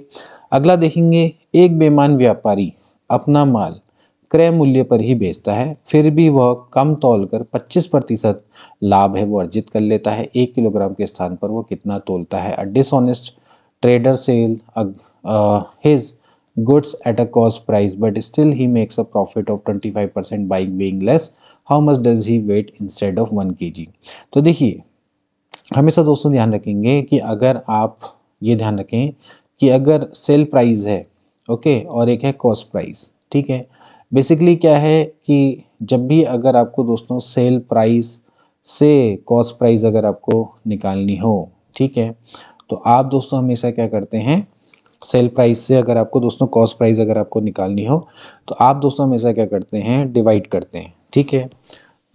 अगला देखेंगे, एक बेईमान व्यापारी अपना माल क्रय मूल्य पर ही बेचता है, फिर भी वह कम तौल कर 25% लाभ है वो अर्जित कर लेता है। 1 किलोग्राम के स्थान पर वो कितना तोलता है? A dishonest trader sell his goods at a cost price but still he makes a profit of 25% by being less. How much does he weight instead of 1 kg? तो देखिए, हमेशा दोस्तों ध्यान रखेंगे कि अगर आप ये ध्यान रखें कि अगर सेल प्राइस है, ओके, और एक है कॉस्ट प्राइस। ठीक है, बेसिकली क्या है कि जब भी अगर आपको दोस्तों सेल प्राइस से कॉस्ट प्राइस अगर आपको निकालनी हो, ठीक है, तो आप दोस्तों हमेशा क्या करते हैं, सेल प्राइस से अगर आपको दोस्तों कॉस्ट प्राइस अगर आपको निकालनी हो तो आप दोस्तों हमेशा क्या करते हैं, डिवाइड करते हैं। ठीक है,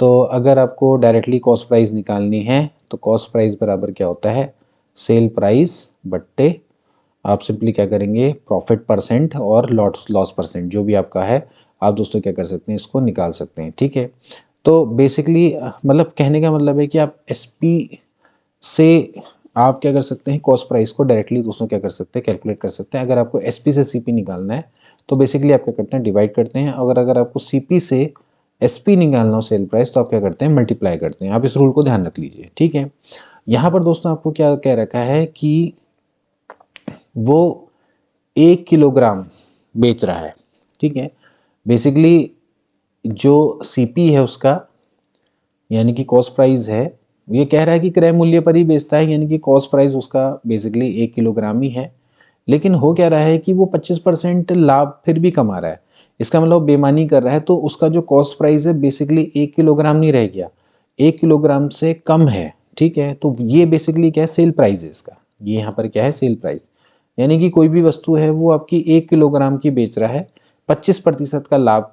तो अगर आपको डायरेक्टली कॉस्ट प्राइस निकालनी है तो कॉस्ट प्राइस बराबर क्या होता है, सेल प्राइस बट्टे आप सिंपली क्या करेंगे, प्रॉफिट परसेंट और लॉस परसेंट जो भी आपका है, आप दोस्तों क्या कर सकते हैं, इसको निकाल सकते हैं। ठीक है, तो बेसिकली मतलब कहने का मतलब है कि आप एसपी से आप क्या कर सकते हैं, कॉस्ट प्राइस को डायरेक्टली दोस्तों क्या कर सकते हैं, कैलकुलेट कर सकते हैं। अगर आपको एसपी से सीपी निकालना है तो बेसिकली आप क्या करते हैं, डिवाइड करते हैं। अगर आपको सीपी से एसपी निकालना हो सेल प्राइस, तो आप क्या करते हैं, मल्टीप्लाई करते हैं। आप इस रूल को ध्यान रख लीजिए। ठीक है, यहाँ पर दोस्तों आपको क्या कह रखा है कि वो 1 किलोग्राम बेच रहा है। ठीक है, बेसिकली जो सीपी है उसका यानी कि कॉस्ट प्राइस है, ये कह रहा है कि क्रय मूल्य पर ही बेचता है, यानी कि कॉस्ट प्राइस उसका बेसिकली 1 किलोग्राम ही है। लेकिन हो क्या रहा है कि वो 25% लाभ फिर भी कमा रहा है, इसका मतलब बेईमानी कर रहा है। तो उसका जो कॉस्ट प्राइस है बेसिकली 1 किलोग्राम नहीं रह गया, 1 किलोग्राम से कम है। ठीक है, तो ये बेसिकली क्या है, सेल प्राइस है इसका। ये यहाँ पर क्या है, सेल प्राइस, यानी कि कोई भी वस्तु है वो आपकी 1 किलोग्राम की बेच रहा है, 25% का लाभ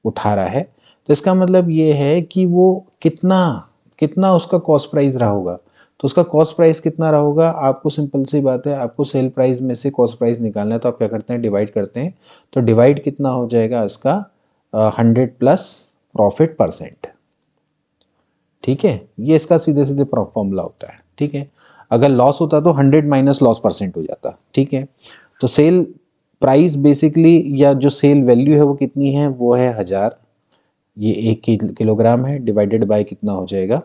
उठा रहा है। तो इसका मतलब ये है कि वो कितना कितना उसका कॉस्ट प्राइस रहा होगा। तो उसका कॉस्ट प्राइस कितना रहा होगा, आपको सिंपल सी बात है, आपको सेल प्राइस में से कॉस्ट प्राइस निकालना है, तो आप क्या करते हैं, डिवाइड करते हैं। तो डिवाइड कितना हो जाएगा इसका, 100 प्लस प्रॉफिट परसेंट। ठीक है, ये इसका सीधे सीधे फॉर्मूला होता है। ठीक है, अगर लॉस होता तो 100 माइनस लॉस परसेंट हो जाता। ठीक है, तो सेल प्राइस बेसिकली या जो सेल वैल्यू है वो कितनी है, वो है 1000। ये 1 किलोग्राम है, डिवाइडेड बाय कितना हो जाएगा,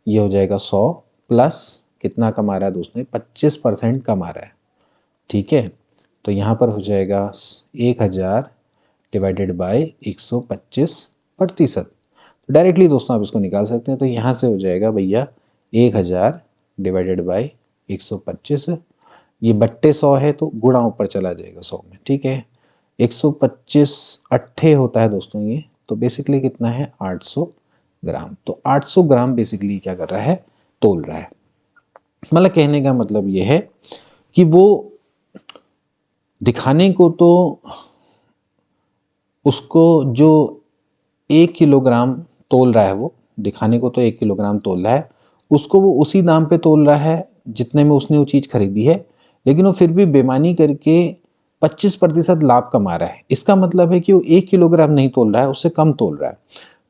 ये हो जाएगा 100 प्लस कितना कमा रहा है दोस्तों, 25% कमा रहा है। ठीक है, तो यहाँ पर हो जाएगा 1000 डिवाइडेड बाय 125%। तो डायरेक्टली दोस्तों आप इसको निकाल सकते हैं। तो यहाँ से हो जाएगा भैया 1000 डिवाइडेड बाय 125, ये बट्टे 100 है तो गुणा ऊपर चला जाएगा 100 में। ठीक है, 125 अट्ठे होता है दोस्तों ये, तो बेसिकली कितना है, 800 ग्राम। तो 800 ग्राम बेसिकली क्या कर रहा है, तोल रहा है। मतलब कहने का मतलब ये है कि वो दिखाने को तो उसको जो 1 किलोग्राम तोल रहा है, वो दिखाने को तो 1 किलोग्राम तोल रहा है, उसको वो उसी दाम पे तोल रहा है जितने में उसने वो चीज़ खरीदी है, लेकिन वो फिर भी बेईमानी करके 25% लाभ कमा रहा है। इसका मतलब है कि वो 1 किलोग्राम नहीं तोल रहा है, उससे कम तोल रहा है।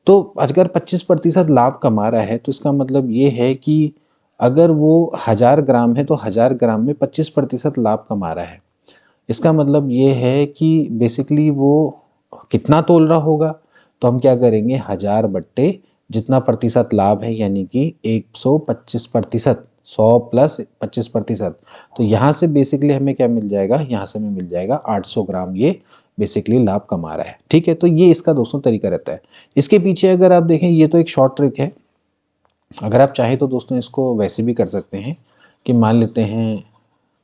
तो अगर 25% लाभ कमा रहा है तो इसका मतलब ये है कि अगर वो 1000 ग्राम है तो 1000 ग्राम में 25% लाभ कमा रहा है। इसका मतलब ये है कि बेसिकली वो कितना तोल रहा होगा, तो हम क्या करेंगे, 1000 बट्टे जितना प्रतिशत लाभ है यानी कि 125%, 100 प्लस 25%। तो यहाँ से बेसिकली हमें क्या मिल जाएगा, यहाँ से हमें मिल जाएगा 800 ग्राम ये बेसिकली लाभ कमा रहा है। ठीक है, तो ये इसका दोस्तों तरीका रहता है। इसके पीछे अगर आप देखें, ये तो एक शॉर्ट ट्रिक है। अगर आप चाहें तो दोस्तों इसको वैसे भी कर सकते हैं कि मान लेते हैं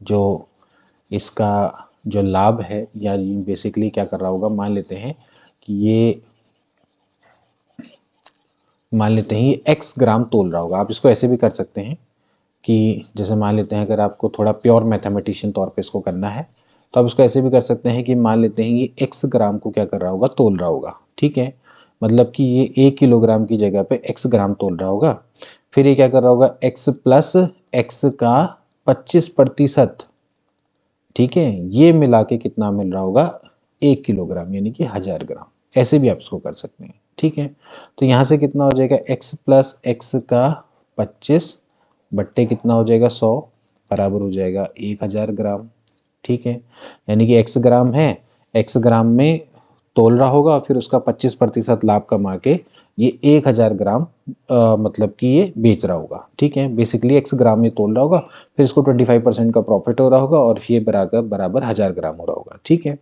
जो इसका जो लाभ है या बेसिकली क्या कर रहा होगा, मान लेते हैं कि ये मान लेते हैं ये x ग्राम तोल रहा होगा। आप इसको ऐसे भी कर सकते हैं कि जैसे मान लेते हैं अगर आपको थोड़ा प्योर मैथमेटिशियन तौर पे इसको करना है तो आप इसको ऐसे भी कर सकते हैं कि मान लेते हैं ये x ग्राम को क्या कर रहा होगा, तोल रहा होगा, ठीक है। मतलब कि ये 1 किलोग्राम की जगह पे x ग्राम तोल रहा होगा। फिर ये क्या कर रहा होगा, x प्लस x का 25%, ठीक है, ये मिला के कितना मिल रहा होगा, 1 किलोग्राम यानी कि 1000 ग्राम। ऐसे भी आप इसको कर सकते हैं, ठीक है। तो यहाँ से कितना हो जाएगा, x प्लस x का 25 बट्टे कितना हो जाएगा 100 बराबर हो जाएगा 1000 ग्राम, ठीक है। यानी कि x ग्राम है, x ग्राम में तोल रहा होगा, फिर उसका 25% लाभ कमा के ये 1000 ग्राम मतलब कि ये बेच रहा होगा, ठीक है। बेसिकली x ग्राम ये तोल रहा होगा, फिर इसको 25% का प्रॉफिट हो रहा होगा और ये बराबर 1000 ग्राम हो रहा होगा, ठीक है।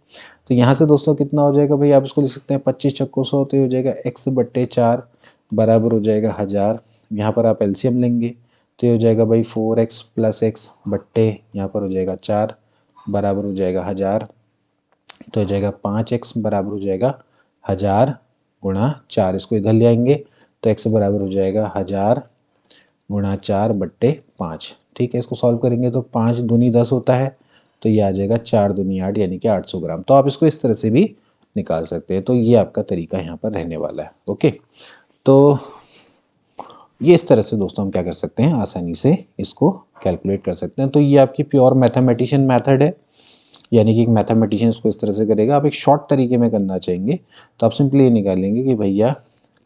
तो यहाँ से दोस्तों कितना हो जाएगा भाई, आप इसको लिख सकते हैं 25 चक्को 100, तो हो जाएगा x बट्टे 4 बराबर हो जाएगा 1000। यहाँ पर आप एलसीएम लेंगे तो ये हो जाएगा भाई 4x प्लस x बट्टे यहाँ पर हो जाएगा 4 बराबर हो जाएगा 1000। तो हो जाएगा 5x बराबर हो जाएगा 1000 गुणा 4, इसको इधर ले आएंगे तो x बराबर हो जाएगा 1000 गुणा 4 बट्टे 5, ठीक है। इसको सॉल्व करेंगे तो 5 दूनी 10 होता है, तो ये आ जाएगा 4 दूनी 8 यानी कि 800 ग्राम। तो आप इसको इस तरह से भी निकाल सकते हैं। तो ये आपका तरीका यहाँ पर रहने वाला है, ओके। तो ये इस तरह से दोस्तों हम क्या कर सकते हैं, आसानी से इसको कैलकुलेट कर सकते हैं। तो ये आपकी प्योर मैथमेटिशियन मेथड है, यानी कि एक मैथमेटिशियन इसको इस तरह से करेगा। आप एक शॉर्ट तरीके में करना चाहेंगे तो आप सिंपली ये निकालेंगे कि भैया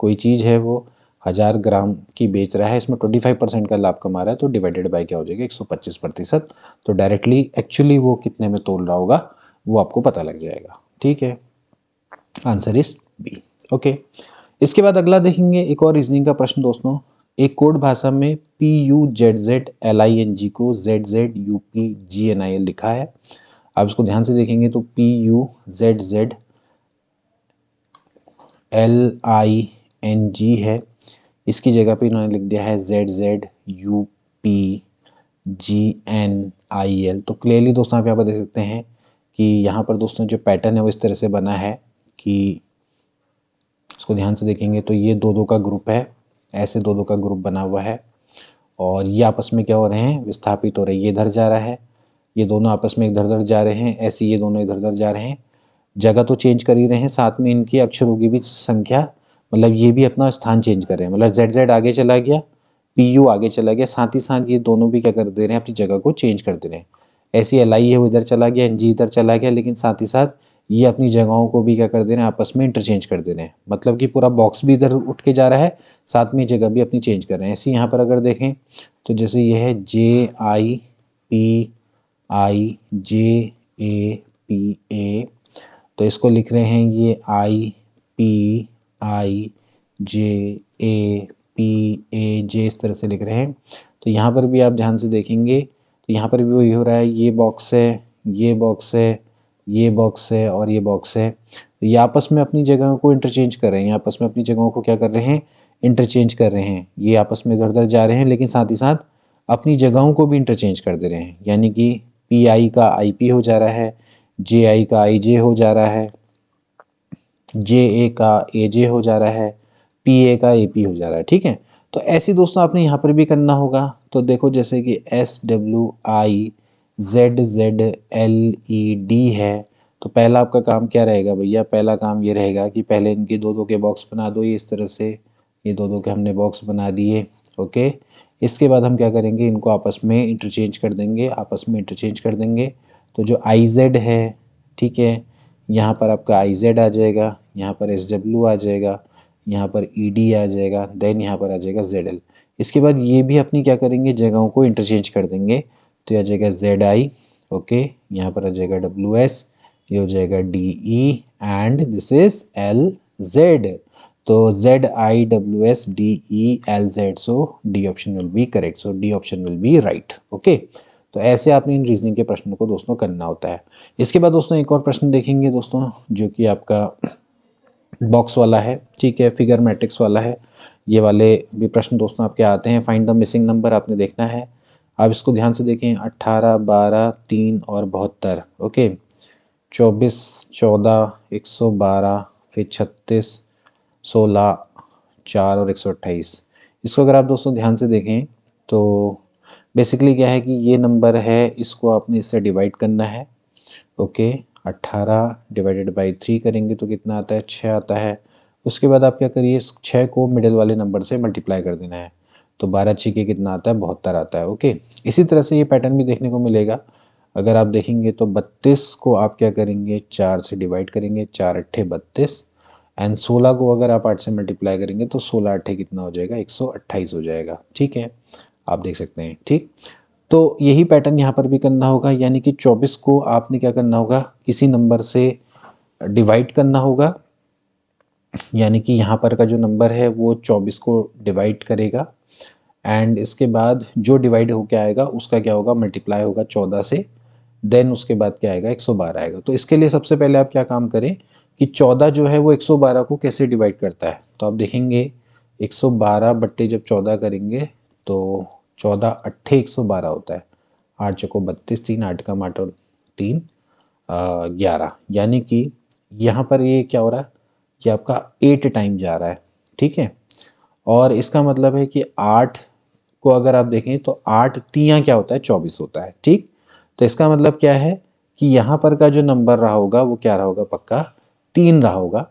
कोई चीज़ है वो 1000 ग्राम की बेच रहा है, इसमें 25% का लाभ कमा रहा है, तो डिवाइडेड बाय क्या हो जाएगा 125%। तो डायरेक्टली एक्चुअली वो कितने में तोल रहा होगा वो आपको पता लग जाएगा, ठीक है। Answer is B, okay. इसके बाद अगला देखेंगे एक और रीजनिंग का प्रश्न दोस्तों। एक कोड भाषा में PUZZLING को ZZUPGNIL लिखा है। आप इसको ध्यान से देखेंगे तो PUZZLING है, इसकी जगह पे इन्होंने लिख दिया है ZZUPGNIL। तो क्लियरली दोस्तों आप यहाँ पर देख सकते हैं कि यहाँ पर दोस्तों जो पैटर्न है वो इस तरह से बना है कि इसको ध्यान से देखेंगे तो ये दो का ग्रुप है, ऐसे दो का ग्रुप बना हुआ है और ये आपस में क्या हो रहे हैं, विस्थापित हो रहे हैं। ये इधर जा रहा है, ये दोनों आपस में इधर उधर जा रहे हैं, ऐसे ये दोनों इधर उधर जा रहे हैं। जगह तो चेंज कर ही रहे हैं, साथ में इनकी अक्षरों की भी संख्या, मतलब ये भी अपना स्थान चेंज कर रहे हैं। मतलब ZZ आगे चला गया, PU आगे चला गया, साथ ही साथ ये दोनों भी क्या कर दे रहे हैं, अपनी जगह को चेंज कर दे रहे हैं। ऐसी LI है वो इधर चला गया, NG इधर चला गया, लेकिन साथ ही साथ ये अपनी जगहों को भी क्या कर दे रहे हैं, आपस में इंटरचेंज कर दे रहे हैं। मतलब कि पूरा बॉक्स भी इधर उठ के जा रहा है, साथ में जगह भी अपनी चेंज कर रहे हैं। ऐसे यहाँ पर अगर देखें तो जैसे ये है JIPIJAPA, तो इसको लिख रहे हैं ये IPIJAPAJ, इस तरह से लिख रहे हैं। तो यहाँ पर भी आप ध्यान से देखेंगे तो यहाँ पर भी वही हो रहा है, ये बॉक्स है, ये बॉक्स है, ये बॉक्स है और ये बॉक्स है। तो ये आपस में अपनी जगहों को इंटरचेंज कर रहे हैं, आपस में अपनी जगहों को क्या कर रहे हैं, इंटरचेंज कर रहे हैं। ये आपस में इधर उधर जा रहे हैं, लेकिन साथ ही साथ अपनी जगहों को भी इंटरचेंज कर दे रहे हैं। यानी कि PI का IP हो जा रहा है, JI का IJ हो जा रहा है, JA का AJ हो जा रहा है, PA का AP हो जा रहा है, ठीक है। तो ऐसे दोस्तों आपने यहाँ पर भी करना होगा। तो देखो जैसे कि SWIZZLED है, तो पहला आपका काम क्या रहेगा भैया, पहला काम ये रहेगा कि पहले इनके दो के बॉक्स बना दो, ये इस तरह से, ये दो के हमने बॉक्स बना दिए, ओके। इसके बाद हम क्या करेंगे, इनको आपस में इंटरचेंज कर देंगे, आपस में इंटरचेंज कर देंगे। तो जो IZ है, ठीक है, यहाँ पर आपका IZ आ जाएगा, यहाँ पर SW आ जाएगा, यहाँ पर ED आ जाएगा, देन यहाँ पर आ जाएगा ZL। इसके बाद ये भी अपनी क्या करेंगे, जगहों को इंटरचेंज कर देंगे। तो ये आ जाएगा ZI, ओके, यहाँ पर आ जाएगा WS, ये हो जाएगा DE and this is LZ। तो ZIWSDELZ, so D option will be correct, so D option will B right, okay. तो ऐसे आपने इन रीजनिंग के प्रश्नों को दोस्तों करना होता है। इसके बाद दोस्तों एक और प्रश्न देखेंगे दोस्तों, जो कि आपका बॉक्स वाला है, ठीक है, फिगर मैट्रिक्स वाला है। ये वाले भी प्रश्न दोस्तों आपके आते हैं। फाइंड द मिसिंग नंबर आपने देखना है। आप इसको ध्यान से देखें, 18, 12, 3 और 72, ओके। 24, 14, 112, फिर 36, 16, 4 और 128। इसको अगर आप दोस्तों ध्यान से देखें तो बेसिकली क्या है कि ये नंबर है, इसको आपने इससे डिवाइड करना है। ओके, 18 डिवाइडेड बाई 3 करेंगे तो कितना आता है, 6 आता है। उसके बाद आप क्या करिए, इस 6 को मिडिल वाले नंबर से मल्टीप्लाई कर देना है, तो 12 छीके कितना आता है, 72 आता है। ओके, इसी तरह से ये पैटर्न भी देखने को मिलेगा। अगर आप देखेंगे तो 32 को आप क्या करेंगे, 4 से डिवाइड करेंगे, 4 अट्ठे 32, एंड 16 को अगर आप 8 से मल्टीप्लाई करेंगे तो 16 अट्ठे कितना हो जाएगा, 128 हो जाएगा। ठीक है, आप देख सकते हैं। ठीक, तो यही पैटर्न यहाँ पर भी करना होगा, यानी कि 24 को आपने क्या करना होगा, किसी नंबर से डिवाइड करना होगा, यानी कि यहाँ पर का जो नंबर है वो 24 को डिवाइड करेगा, एंड इसके बाद जो डिवाइड होके आएगा उसका क्या होगा, मल्टीप्लाई होगा 14 से, देन उसके बाद क्या आएगा, 112 आएगा। तो इसके लिए सबसे पहले आप क्या काम करें कि 14 जो है वो 112 को कैसे डिवाइड करता है, तो आप देखेंगे 112 बट्टे जब 14 करेंगे तो 14 अट्ठे 112 होता है, 8 चौको 32, 3 8 का 8 और 3 11, यानी कि यहाँ पर ये क्या हो रहा है, ये आपका 8 टाइम जा रहा है। ठीक है, और इसका मतलब है कि 8 को अगर आप देखें तो 8 तियाँ क्या होता है, 24 होता है। ठीक, तो इसका मतलब क्या है कि यहाँ पर का जो नंबर रहा होगा वो क्या रहा होगा, पक्का 3 रहा होगा।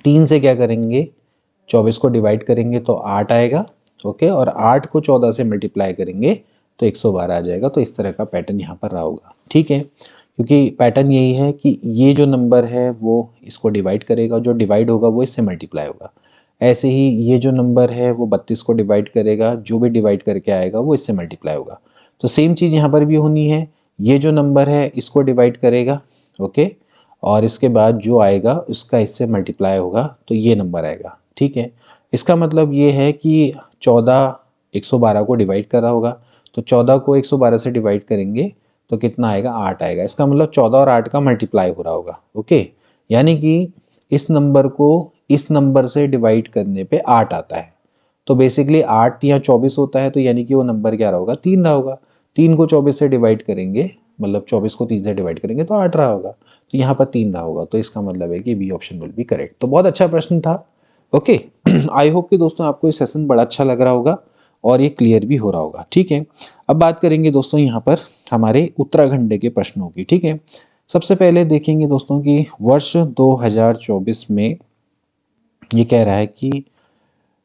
3 से क्या करेंगे, 24 को डिवाइड करेंगे तो 8 आएगा। ओके, और 8 को 14 से मल्टीप्लाई करेंगे तो 112 आ जाएगा। तो इस तरह का पैटर्न यहाँ पर रहा होगा। ठीक है, क्योंकि पैटर्न यही है कि ये जो नंबर है वो इसको डिवाइड करेगा, जो डिवाइड होगा वो इससे मल्टीप्लाई होगा। ऐसे ही ये जो नंबर है वो 32 को डिवाइड करेगा, जो भी डिवाइड करके आएगा वो इससे मल्टीप्लाई होगा। तो सेम चीज़ यहाँ पर भी होनी है, ये जो नंबर है इसको डिवाइड करेगा। ओके, और इसके बाद जो आएगा उसका इससे मल्टीप्लाई होगा तो ये नंबर आएगा। ठीक है, इसका मतलब ये है कि 14 112 को डिवाइड कर रहा होगा, तो 14 को 112 से डिवाइड करेंगे तो कितना आएगा, 8 आएगा। इसका मतलब 14 और 8 का मल्टीप्लाई हो रहा होगा। ओके, यानी कि इस नंबर को इस नंबर से डिवाइड करने पे 8 आता है, तो बेसिकली 8 या 24 होता है, तो यानी कि वो नंबर क्या रहा होगा, 3 रहा होगा। 3 को 24 से डिवाइड करेंगे, मतलब 24 को 3 से डिवाइड करेंगे तो 8 रहा होगा, तो यहाँ पर 3 रहा होगा। तो इसका मतलब है कि B option will be correct. तो बहुत अच्छा प्रश्न था। ओके, आई होप कि दोस्तों आपको ये सेशन बड़ा अच्छा लग रहा होगा और ये क्लियर भी हो रहा होगा। ठीक है, अब बात करेंगे दोस्तों यहाँ पर हमारे उत्तराखंड के प्रश्नों की। ठीक है, सबसे पहले देखेंगे दोस्तों कि वर्ष 2024 में ये कह रहा है कि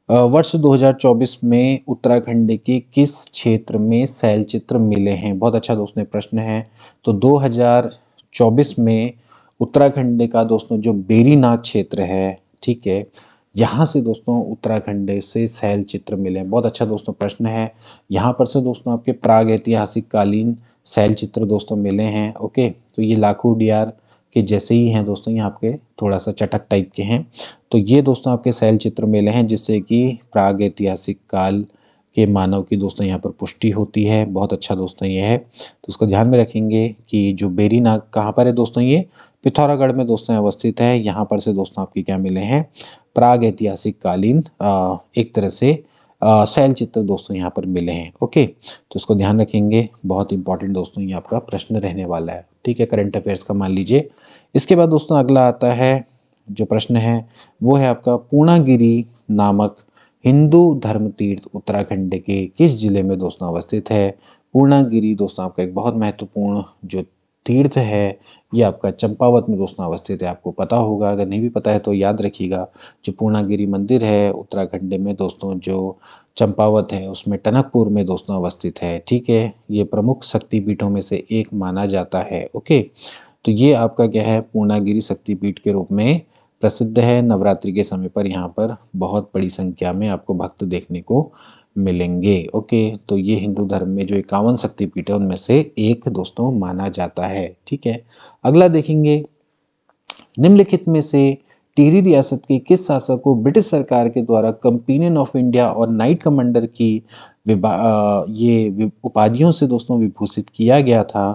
वर्ष 2024 में उत्तराखंड के किस क्षेत्र में शैल चित्र मिले हैं। बहुत अच्छा दोस्तों ये प्रश्न है। तो 2024 में उत्तराखंड का दोस्तों जो बेरीनाग क्षेत्र है, ठीक है, यहाँ से दोस्तों उत्तराखंड से शैल चित्र मिले हैं। बहुत अच्छा दोस्तों प्रश्न है। यहाँ पर से दोस्तों आपके प्राग ऐतिहासिक कालीन शैल चित्र दोस्तों मिले हैं। ओके, तो ये लाखों डियार के जैसे ही हैं दोस्तों, ये आपके थोड़ा सा चटक टाइप के हैं। तो ये दोस्तों आपके शैल चित्र मिले हैं जिससे कि प्राग ऐतिहासिक काल के मानव की दोस्तों यहाँ पर पुष्टि होती है। बहुत अच्छा दोस्तों ये है, तो उसको ध्यान में रखेंगे कि जो बेरीनाग कहाँ पर है दोस्तों, ये पिथौरागढ़ में दोस्तों अवस्थित है। यहाँ पर से दोस्तों आपके क्या मिले हैं, प्राग ऐतिहासिक कालीन एक तरह से शैल चित्र दोस्तों यहाँ पर मिले हैं। ओके, तो उसको ध्यान रखेंगे, बहुत इंपॉर्टेंट दोस्तों ये आपका प्रश्न रहने वाला है। ठीक है, करंट अफेयर्स का मान लीजिए। इसके बाद दोस्तों अगला आता है जो प्रश्न है वो है आपका, पूर्णागिरि नामक हिंदू धर्म तीर्थ उत्तराखंड के किस जिले में दोस्तों अवस्थित है। पूर्णागिरि दोस्तों आपका एक बहुत महत्वपूर्ण जो तीर्थ है, ये आपका चंपावत में दोस्तों अवस्थित है। आपको पता होगा, अगर नहीं भी पता है तो याद रखिएगा। जो पूर्णागिरि मंदिर है उत्तराखंड में दोस्तों, जो चंपावत है उसमें टनकपुर में दोस्तों अवस्थित है। ठीक है, ये प्रमुख शक्तिपीठों में से एक माना जाता है। ओके, तो ये आपका क्या है, पूर्णागिरि शक्तिपीठ के रूप में प्रसिद्ध है। नवरात्रि के समय पर यहाँ पर बहुत बड़ी संख्या में आपको भक्त देखने को मिलेंगे। ओके, तो ये हिंदू धर्म में जो 51 शक्तिपीठ है उनमें से एक दोस्तों माना जाता है। ठीक है, अगला देखेंगे, निम्नलिखित में से टिहरी रियासत के किस शासक को ब्रिटिश सरकार के द्वारा कंपेनियन ऑफ इंडिया और नाइट कमांडर की ये उपाधियों से दोस्तों विभूषित किया गया था।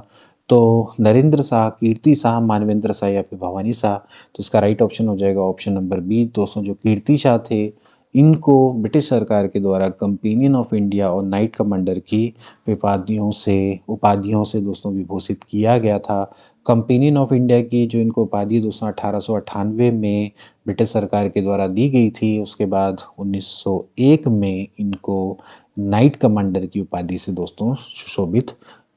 तो नरेंद्र शाह, कीर्ति शाह, मानवेंद्र शाह या फिर भवानी शाह। तो इसका राइट ऑप्शन हो जाएगा ऑप्शन नंबर बी दोस्तों। जो कीर्ति शाह थे, इनको ब्रिटिश सरकार के द्वारा कंपेनियन ऑफ इंडिया और नाइट कमांडर की उपाधियों से दोस्तों विभूषित किया गया था। कंपेनियन ऑफ इंडिया की जो इनको उपाधि दोस्तों 1898 में ब्रिटिश सरकार के द्वारा दी गई थी। उसके बाद 1901 में इनको नाइट कमांडर की उपाधि से दोस्तों सुशोभित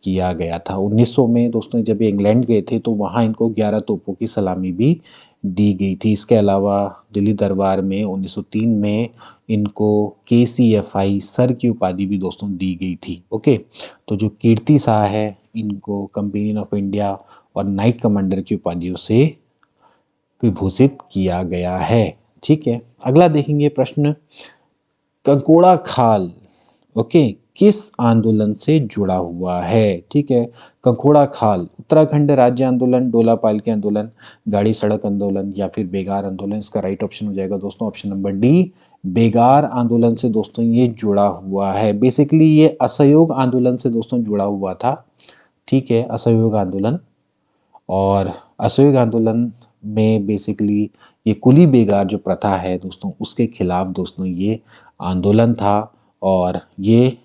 किया गया था। 1900 में दोस्तों जब ये इंग्लैंड गए थे तो वहाँ इनको 11 तोपों की सलामी भी दी गई थी। इसके अलावा दिल्ली दरबार में 1903 में इनको KCFI सर की उपाधि भी दोस्तों दी गई थी। ओके, तो जो कीर्ति शाह है इनको कंपेनियन ऑफ इंडिया और नाइट कमांडर की उपाधियों से विभूषित किया गया है। ठीक है, अगला देखेंगे प्रश्न, कंकोड़ा खाल ओके किस आंदोलन से जुड़ा हुआ है। ठीक है, कंकोड़ा खाल उत्तराखंड राज्य आंदोलन, डोला पालकी आंदोलन, गाड़ी सड़क आंदोलन या फिर बेगार आंदोलन। इसका राइट ऑप्शन हो जाएगा दोस्तों ऑप्शन नंबर डी, बेगार आंदोलन से दोस्तों ये जुड़ा हुआ है। बेसिकली ये असहयोग आंदोलन से दोस्तों जुड़ा हुआ था। ठीक है, असहयोग आंदोलन, और असहयोग आंदोलन में बेसिकली ये कुली बेगार जो प्रथा है दोस्तों उसके खिलाफ दोस्तों ये आंदोलन था। और ये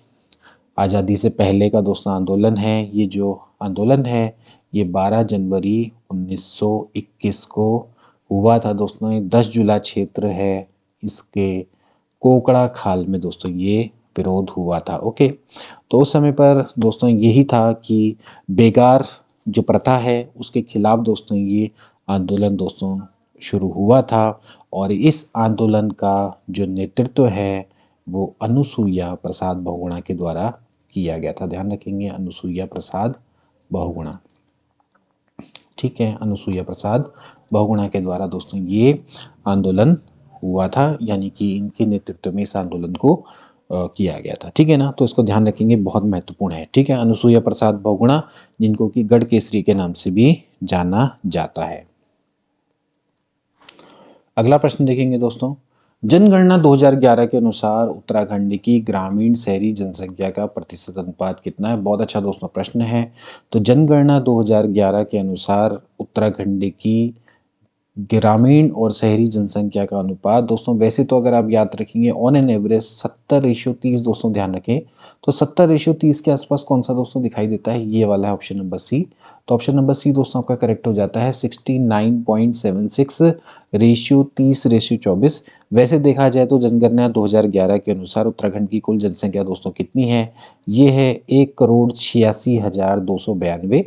आज़ादी से पहले का दोस्तों आंदोलन है। ये जो आंदोलन है ये 12 जनवरी 1921 को हुआ था दोस्तों। ये 10 जुला क्षेत्र है इसके कोकड़ा खाल में दोस्तों ये विरोध हुआ था। ओके, तो उस समय पर दोस्तों यही था कि बेगार जो प्रथा है उसके खिलाफ दोस्तों ये आंदोलन दोस्तों शुरू हुआ था। और इस आंदोलन का जो नेतृत्व है वो अनुसुईया प्रसाद बहुगुणा के द्वारा किया गया था। ध्यान रखेंगे, अनुसुईया प्रसाद बहुगुणा। ठीक है, अनुसुईया प्रसाद बहुगुणा के द्वारा दोस्तों ये आंदोलन हुआ था, यानी कि इनके नेतृत्व में इस आंदोलन को किया गया था। ठीक है ना, तो इसको ध्यान रखेंगे, बहुत महत्वपूर्ण है। ठीक है, अनुसुईया प्रसाद बहुगुणा जिनको कि गढ़ केसरी के नाम से भी जाना जाता है। अगला प्रश्न देखेंगे दोस्तों, जनगणना 2011 के अनुसार उत्तराखंड की ग्रामीण शहरी जनसंख्या का प्रतिशत अनुपात कितना है। बहुत अच्छा दोस्तों प्रश्न है। तो जनगणना 2011 के अनुसार उत्तराखंड की ग्रामीण और शहरी जनसंख्या का अनुपात दोस्तों, वैसे तो अगर आप याद रखेंगे ऑन एन एवरेज 70:30 दोस्तों, ध्यान रखें तो 70:30 के आसपास कौन सा दोस्तों दिखाई देता है, ये वाला है ऑप्शन नंबर सी। तो ऑप्शन नंबर सी दोस्तों आपका करेक्ट हो जाता है 69.76 रेशियो 30:24। वैसे देखा जाए तो जनगणना 2011 के अनुसार उत्तराखंड की कुल जनसंख्या दोस्तों कितनी है, ये है 1,86,292।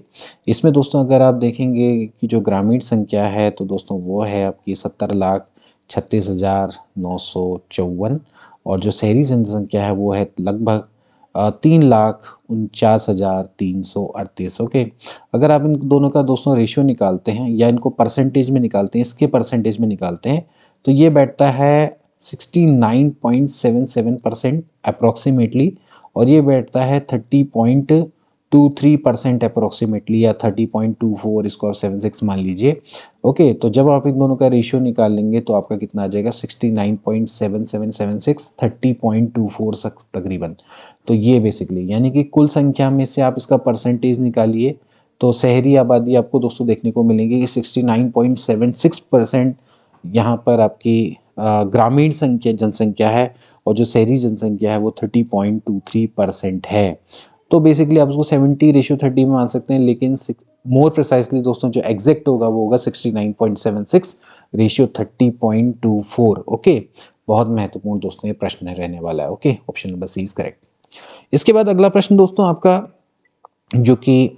इसमें दोस्तों अगर आप देखेंगे कि जो ग्रामीण संख्या है तो दोस्तों वो है आपकी 70,36,954, और जो शहरी जनसंख्या है वो है लगभग 3,49,338। ओके, अगर आप इन दोनों का दोस्तों रेशियो निकालते हैं या इनको परसेंटेज में निकालते हैं, इसके परसेंटेज में निकालते हैं तो ये बैठता है 69.77% अप्रोक्सीमेटली, और ये बैठता है 30.23% अप्रोक्सीमेटली, या 30.24, इसको आप 76 मान लीजिए। ओके, तो जब आप इन दोनों का रेशियो निकालेंगे तो आपका कितना आ जाएगा 69.7776 30.24 तकरीबन। तो ये बेसिकली यानी कि कुल संख्या में से आप इसका परसेंटेज निकालिए तो शहरी आबादी आपको दोस्तों देखने को मिलेंगी कि 69.76% यहाँ पर आपकी ग्रामीण संख्या जनसंख्या है, और जो शहरी जनसंख्या है वो 30.23% है। तो बेसिकली आप उसको 70:30 में मान सकते हैं, लेकिन मोर प्रिसाइसली दोस्तों जो एग्जैक्ट होगा वो होगा 69.76 रेशियो 30.24। ओके, बहुत महत्वपूर्ण दोस्तों ये प्रश्न रहने वाला है। Okay, option number C is correct. इसके बाद अगला प्रश्न दोस्तों आपका जो कि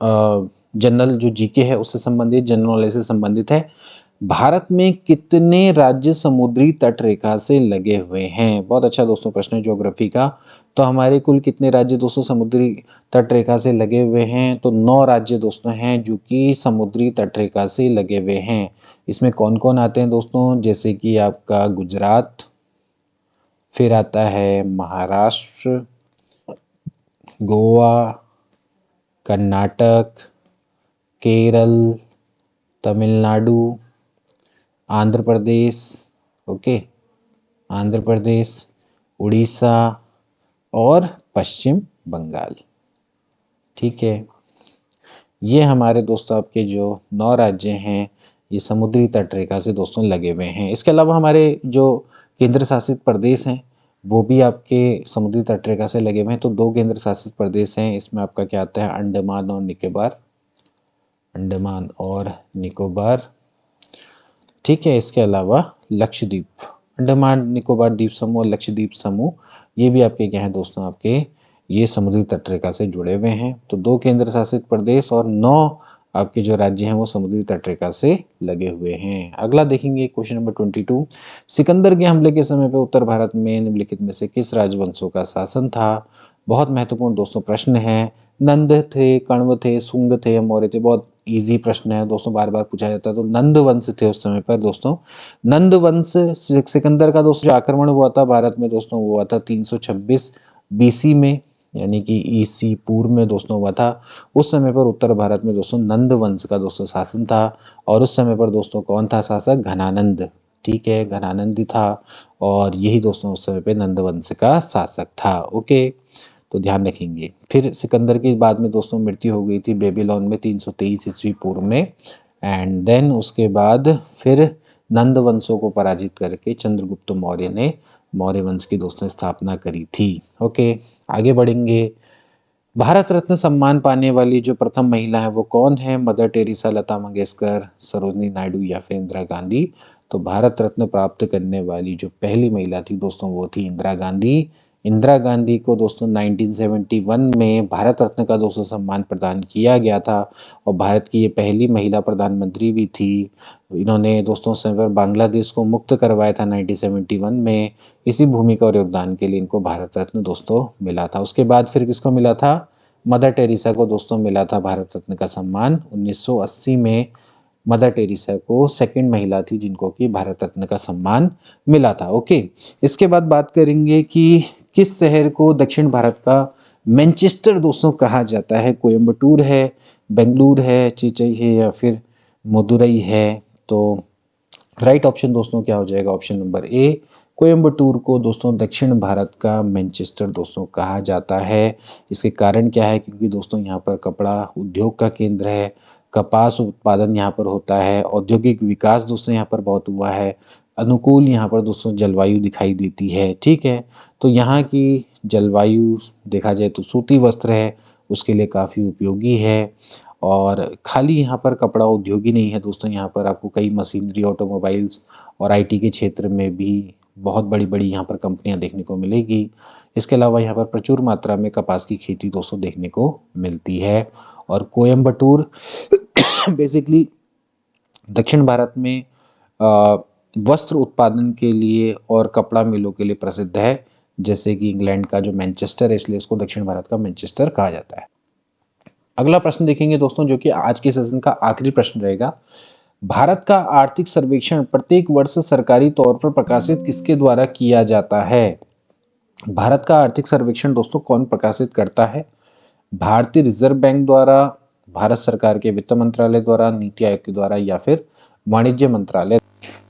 जनरल जो जीके है उससे संबंधित, जनरल नॉलेज से संबंधित है। भारत में कितने राज्य समुद्री तट रेखा से लगे हुए हैं। बहुत अच्छा दोस्तों प्रश्न है ज्योग्राफी का। तो हमारे कुल कितने राज्य दोस्तों समुद्री तट रेखा से लगे हुए हैं, तो 9 राज्य दोस्तों हैं जो कि समुद्री तट रेखा से लगे हुए हैं। इसमें कौन कौन आते हैं दोस्तों, जैसे कि आपका गुजरात, फिर आता है महाराष्ट्र, गोवा, कर्नाटक, केरल, तमिलनाडु, आंध्र प्रदेश, ओके, आंध्र प्रदेश, उड़ीसा और पश्चिम बंगाल। ठीक है, ये हमारे दोस्तों आपके जो 9 राज्य हैं ये समुद्री तट रेखा से दोस्तों लगे हुए हैं। इसके अलावा हमारे जो केंद्र शासित प्रदेश हैं वो भी आपके समुद्री तट रेखा से लगे हुए हैं। तो 2 केंद्र शासित प्रदेश हैं, इसमें आपका क्या आता है अंडमान और निकोबार, अंडमान और निकोबार। ठीक है, इसके अलावा लक्षद्वीप, अंडमान निकोबार द्वीप समूह और लक्षद्वीप समूह, ये भी आपके क्या हैं दोस्तों, आपके ये समुद्री तटरेखा से जुड़े हुए हैं। तो 2 केंद्र शासित प्रदेश और 9 आपके जो राज्य हैं वो समुद्री तटरेखा से लगे हुए हैं। अगला देखेंगे क्वेश्चन नंबर 22, सिकंदर के हमले के समय पे उत्तर भारत में निम्नलिखित में से किस राजवंशों का शासन था? बहुत महत्वपूर्ण दोस्तों प्रश्न है। नंद थे, कण्व थे, शुंग थे, मौर्य थे। बहुत इजी प्रश्न है दोस्तों, बार बार पूछा जाता है। तो नंद वंश थे उस समय पर दोस्तों। नंद वंश, सिकंदर का दोस्तों जो आक्रमण हुआ था भारत में दोस्तों, वो हुआ था 326 बीसी में, यानी कि ईसी पूर्व में दोस्तों हुआ था। उस समय पर उत्तर भारत में दोस्तों नंद वंश का दोस्तों शासन था। और उस समय पर दोस्तों कौन था शासक? घनानंद। ठीक है, घनानंद ही था। और यही दोस्तों उस समय पे नंद वंश का शासक था। ओके, तो ध्यान रखेंगे। फिर सिकंदर की बाद में दोस्तों मृत्यु हो गई थी बेबीलोन में 323 ईस्वी पूर्व में। एंड देन उसके बाद फिर नंद वंशों को पराजित करके चंद्रगुप्त मौर्य ने मौर्य वंश की दोस्तों स्थापना करी थी। ओके, आगे बढ़ेंगे। भारत रत्न सम्मान पाने वाली जो प्रथम महिला है वो कौन है? मदर टेरेसा, लता मंगेशकर, सरोजनी नायडू या फिर इंदिरा गांधी? तो भारत रत्न प्राप्त करने वाली जो पहली महिला थी दोस्तों वो थी इंदिरा गांधी। इंदिरा गांधी को दोस्तों 1971 में भारत रत्न का दोस्तों सम्मान प्रदान किया गया था और भारत की ये पहली महिला प्रधानमंत्री भी थी। इन्होंने दोस्तों समय पर बांग्लादेश को मुक्त करवाया था 1971 में। इसी भूमिका और योगदान के लिए इनको भारत रत्न दोस्तों मिला था। उसके बाद फिर किसको मिला था? मदर टेरेसा को दोस्तों मिला था भारत रत्न का सम्मान 1980 में। मदर टेरेसा को सेकंड महिला थी जिनको कि भारत रत्न का सम्मान मिला था। ओके, इसके बाद बात करेंगे कि किस शहर को दक्षिण भारत का मैनचेस्टर दोस्तों कहा जाता है? कोयम्बटूर है, बेंगलुरु है, चेन्नई है या फिर मदुरई है? तो राइट ऑप्शन दोस्तों क्या हो जाएगा? ऑप्शन नंबर ए, कोयम्बटूर को दोस्तों दक्षिण भारत का मैनचेस्टर दोस्तों कहा जाता है। इसके कारण क्या है? क्योंकि दोस्तों यहाँ पर कपड़ा उद्योग का केंद्र है, कपास उत्पादन यहाँ पर होता है, औद्योगिक विकास दोस्तों यहाँ पर बहुत हुआ है, अनुकूल यहाँ पर दोस्तों जलवायु दिखाई देती है। ठीक है, तो यहाँ की जलवायु देखा जाए तो सूती वस्त्र है, उसके लिए काफ़ी उपयोगी है। और खाली यहाँ पर कपड़ा उद्योग ही नहीं है दोस्तों, यहाँ पर आपको कई मशीनरी, ऑटोमोबाइल्स और आईटी के क्षेत्र में भी बहुत बड़ी बड़ी यहाँ पर कंपनियाँ देखने को मिलेगी। इसके अलावा यहाँ पर प्रचुर मात्रा में कपास की खेती दोस्तों देखने को मिलती है। और कोयम्बटूर बेसिकली दक्षिण भारत में वस्त्र उत्पादन के लिए और कपड़ा मिलों के लिए प्रसिद्ध है, जैसे कि इंग्लैंड का जो मैनचेस्टर है, इसलिए इसको दक्षिण भारत का मैनचेस्टर कहा जाता है। अगला प्रश्न देखेंगे दोस्तों, जो कि आज के सेशन का आखिरी प्रश्न रहेगा। भारत का आर्थिक सर्वेक्षण प्रत्येक वर्ष सरकारी तौर पर प्रकाशित किसके द्वारा किया जाता है? भारत का आर्थिक सर्वेक्षण दोस्तों कौन प्रकाशित करता है? भारतीय रिजर्व बैंक द्वारा, भारत सरकार के वित्त मंत्रालय द्वारा, नीति आयोग के द्वारा या फिर वाणिज्य मंत्रालय?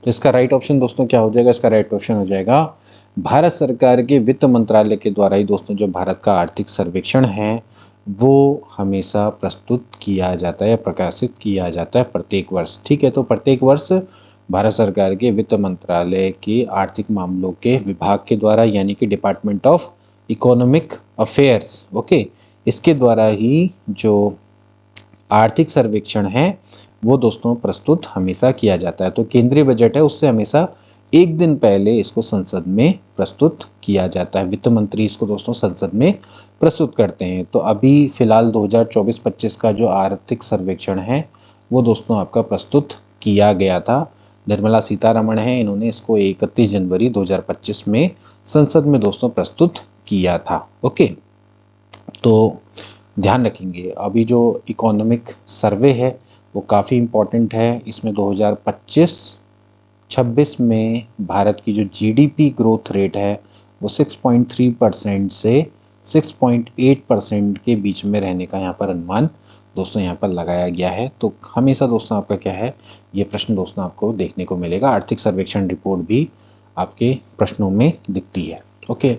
तो इसका राइट ऑप्शन दोस्तों क्या हो जाएगा? इसका राइट ऑप्शन हो जाएगा भारत सरकार के वित्त मंत्रालय के द्वारा ही दोस्तों जो भारत का आर्थिक सर्वेक्षण है वो हमेशा प्रस्तुत किया जाता है, प्रकाशित किया जाता है प्रत्येक वर्ष। ठीक है, तो प्रत्येक वर्ष भारत सरकार के वित्त मंत्रालय के आर्थिक मामलों के विभाग के द्वारा, यानी कि department of economic affairs, okay, इसके द्वारा ही जो आर्थिक सर्वेक्षण है वो दोस्तों प्रस्तुत हमेशा किया जाता है। तो केंद्रीय बजट है उससे हमेशा एक दिन पहले इसको संसद में प्रस्तुत किया जाता है। वित्त मंत्री इसको दोस्तों संसद में प्रस्तुत करते हैं। तो अभी फिलहाल 2024-25 का जो आर्थिक सर्वेक्षण है वो दोस्तों आपका प्रस्तुत किया गया था। निर्मला सीतारमण है, इन्होंने इसको 31 जनवरी 2025 में संसद में दोस्तों प्रस्तुत किया था। ओके, तो ध्यान रखेंगे अभी जो इकोनॉमिक सर्वे है वो काफ़ी इम्पोर्टेंट है। इसमें 2025-26 में भारत की जो जीडीपी ग्रोथ रेट है वो 6.3% से 6.8% के बीच में रहने का यहाँ पर अनुमान दोस्तों यहाँ पर लगाया गया है। तो हमेशा दोस्तों आपका क्या है, ये प्रश्न दोस्तों आपको देखने को मिलेगा। आर्थिक सर्वेक्षण रिपोर्ट भी आपके प्रश्नों में दिखती है। ओके,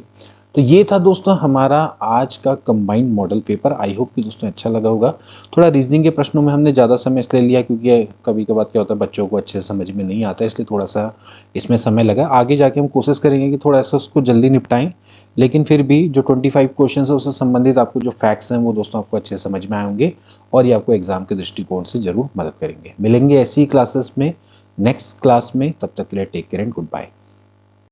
तो ये था दोस्तों हमारा आज का combined model paper. I hope कि दोस्तों अच्छा लगा होगा। थोड़ा रीजनिंग के प्रश्नों में हमने ज़्यादा समय इसलिए लिया क्योंकि कभी कभार क्या होता है बच्चों को अच्छे से समझ में नहीं आता, इसलिए थोड़ा सा इसमें समय लगा। आगे जाके हम कोशिश करेंगे कि थोड़ा सा उसको जल्दी निपटाएं, लेकिन फिर भी जो 25 क्वेश्चन है उससे संबंधित आपको जो फैक्ट्स हैं वो दोस्तों आपको अच्छे से समझ में आए होंगे और ये आपको एग्जाम के दृष्टिकोण से जरूर मदद करेंगे। मिलेंगे ऐसी क्लासेस में नेक्स्ट क्लास में, तब तक के लिए take care and good bye.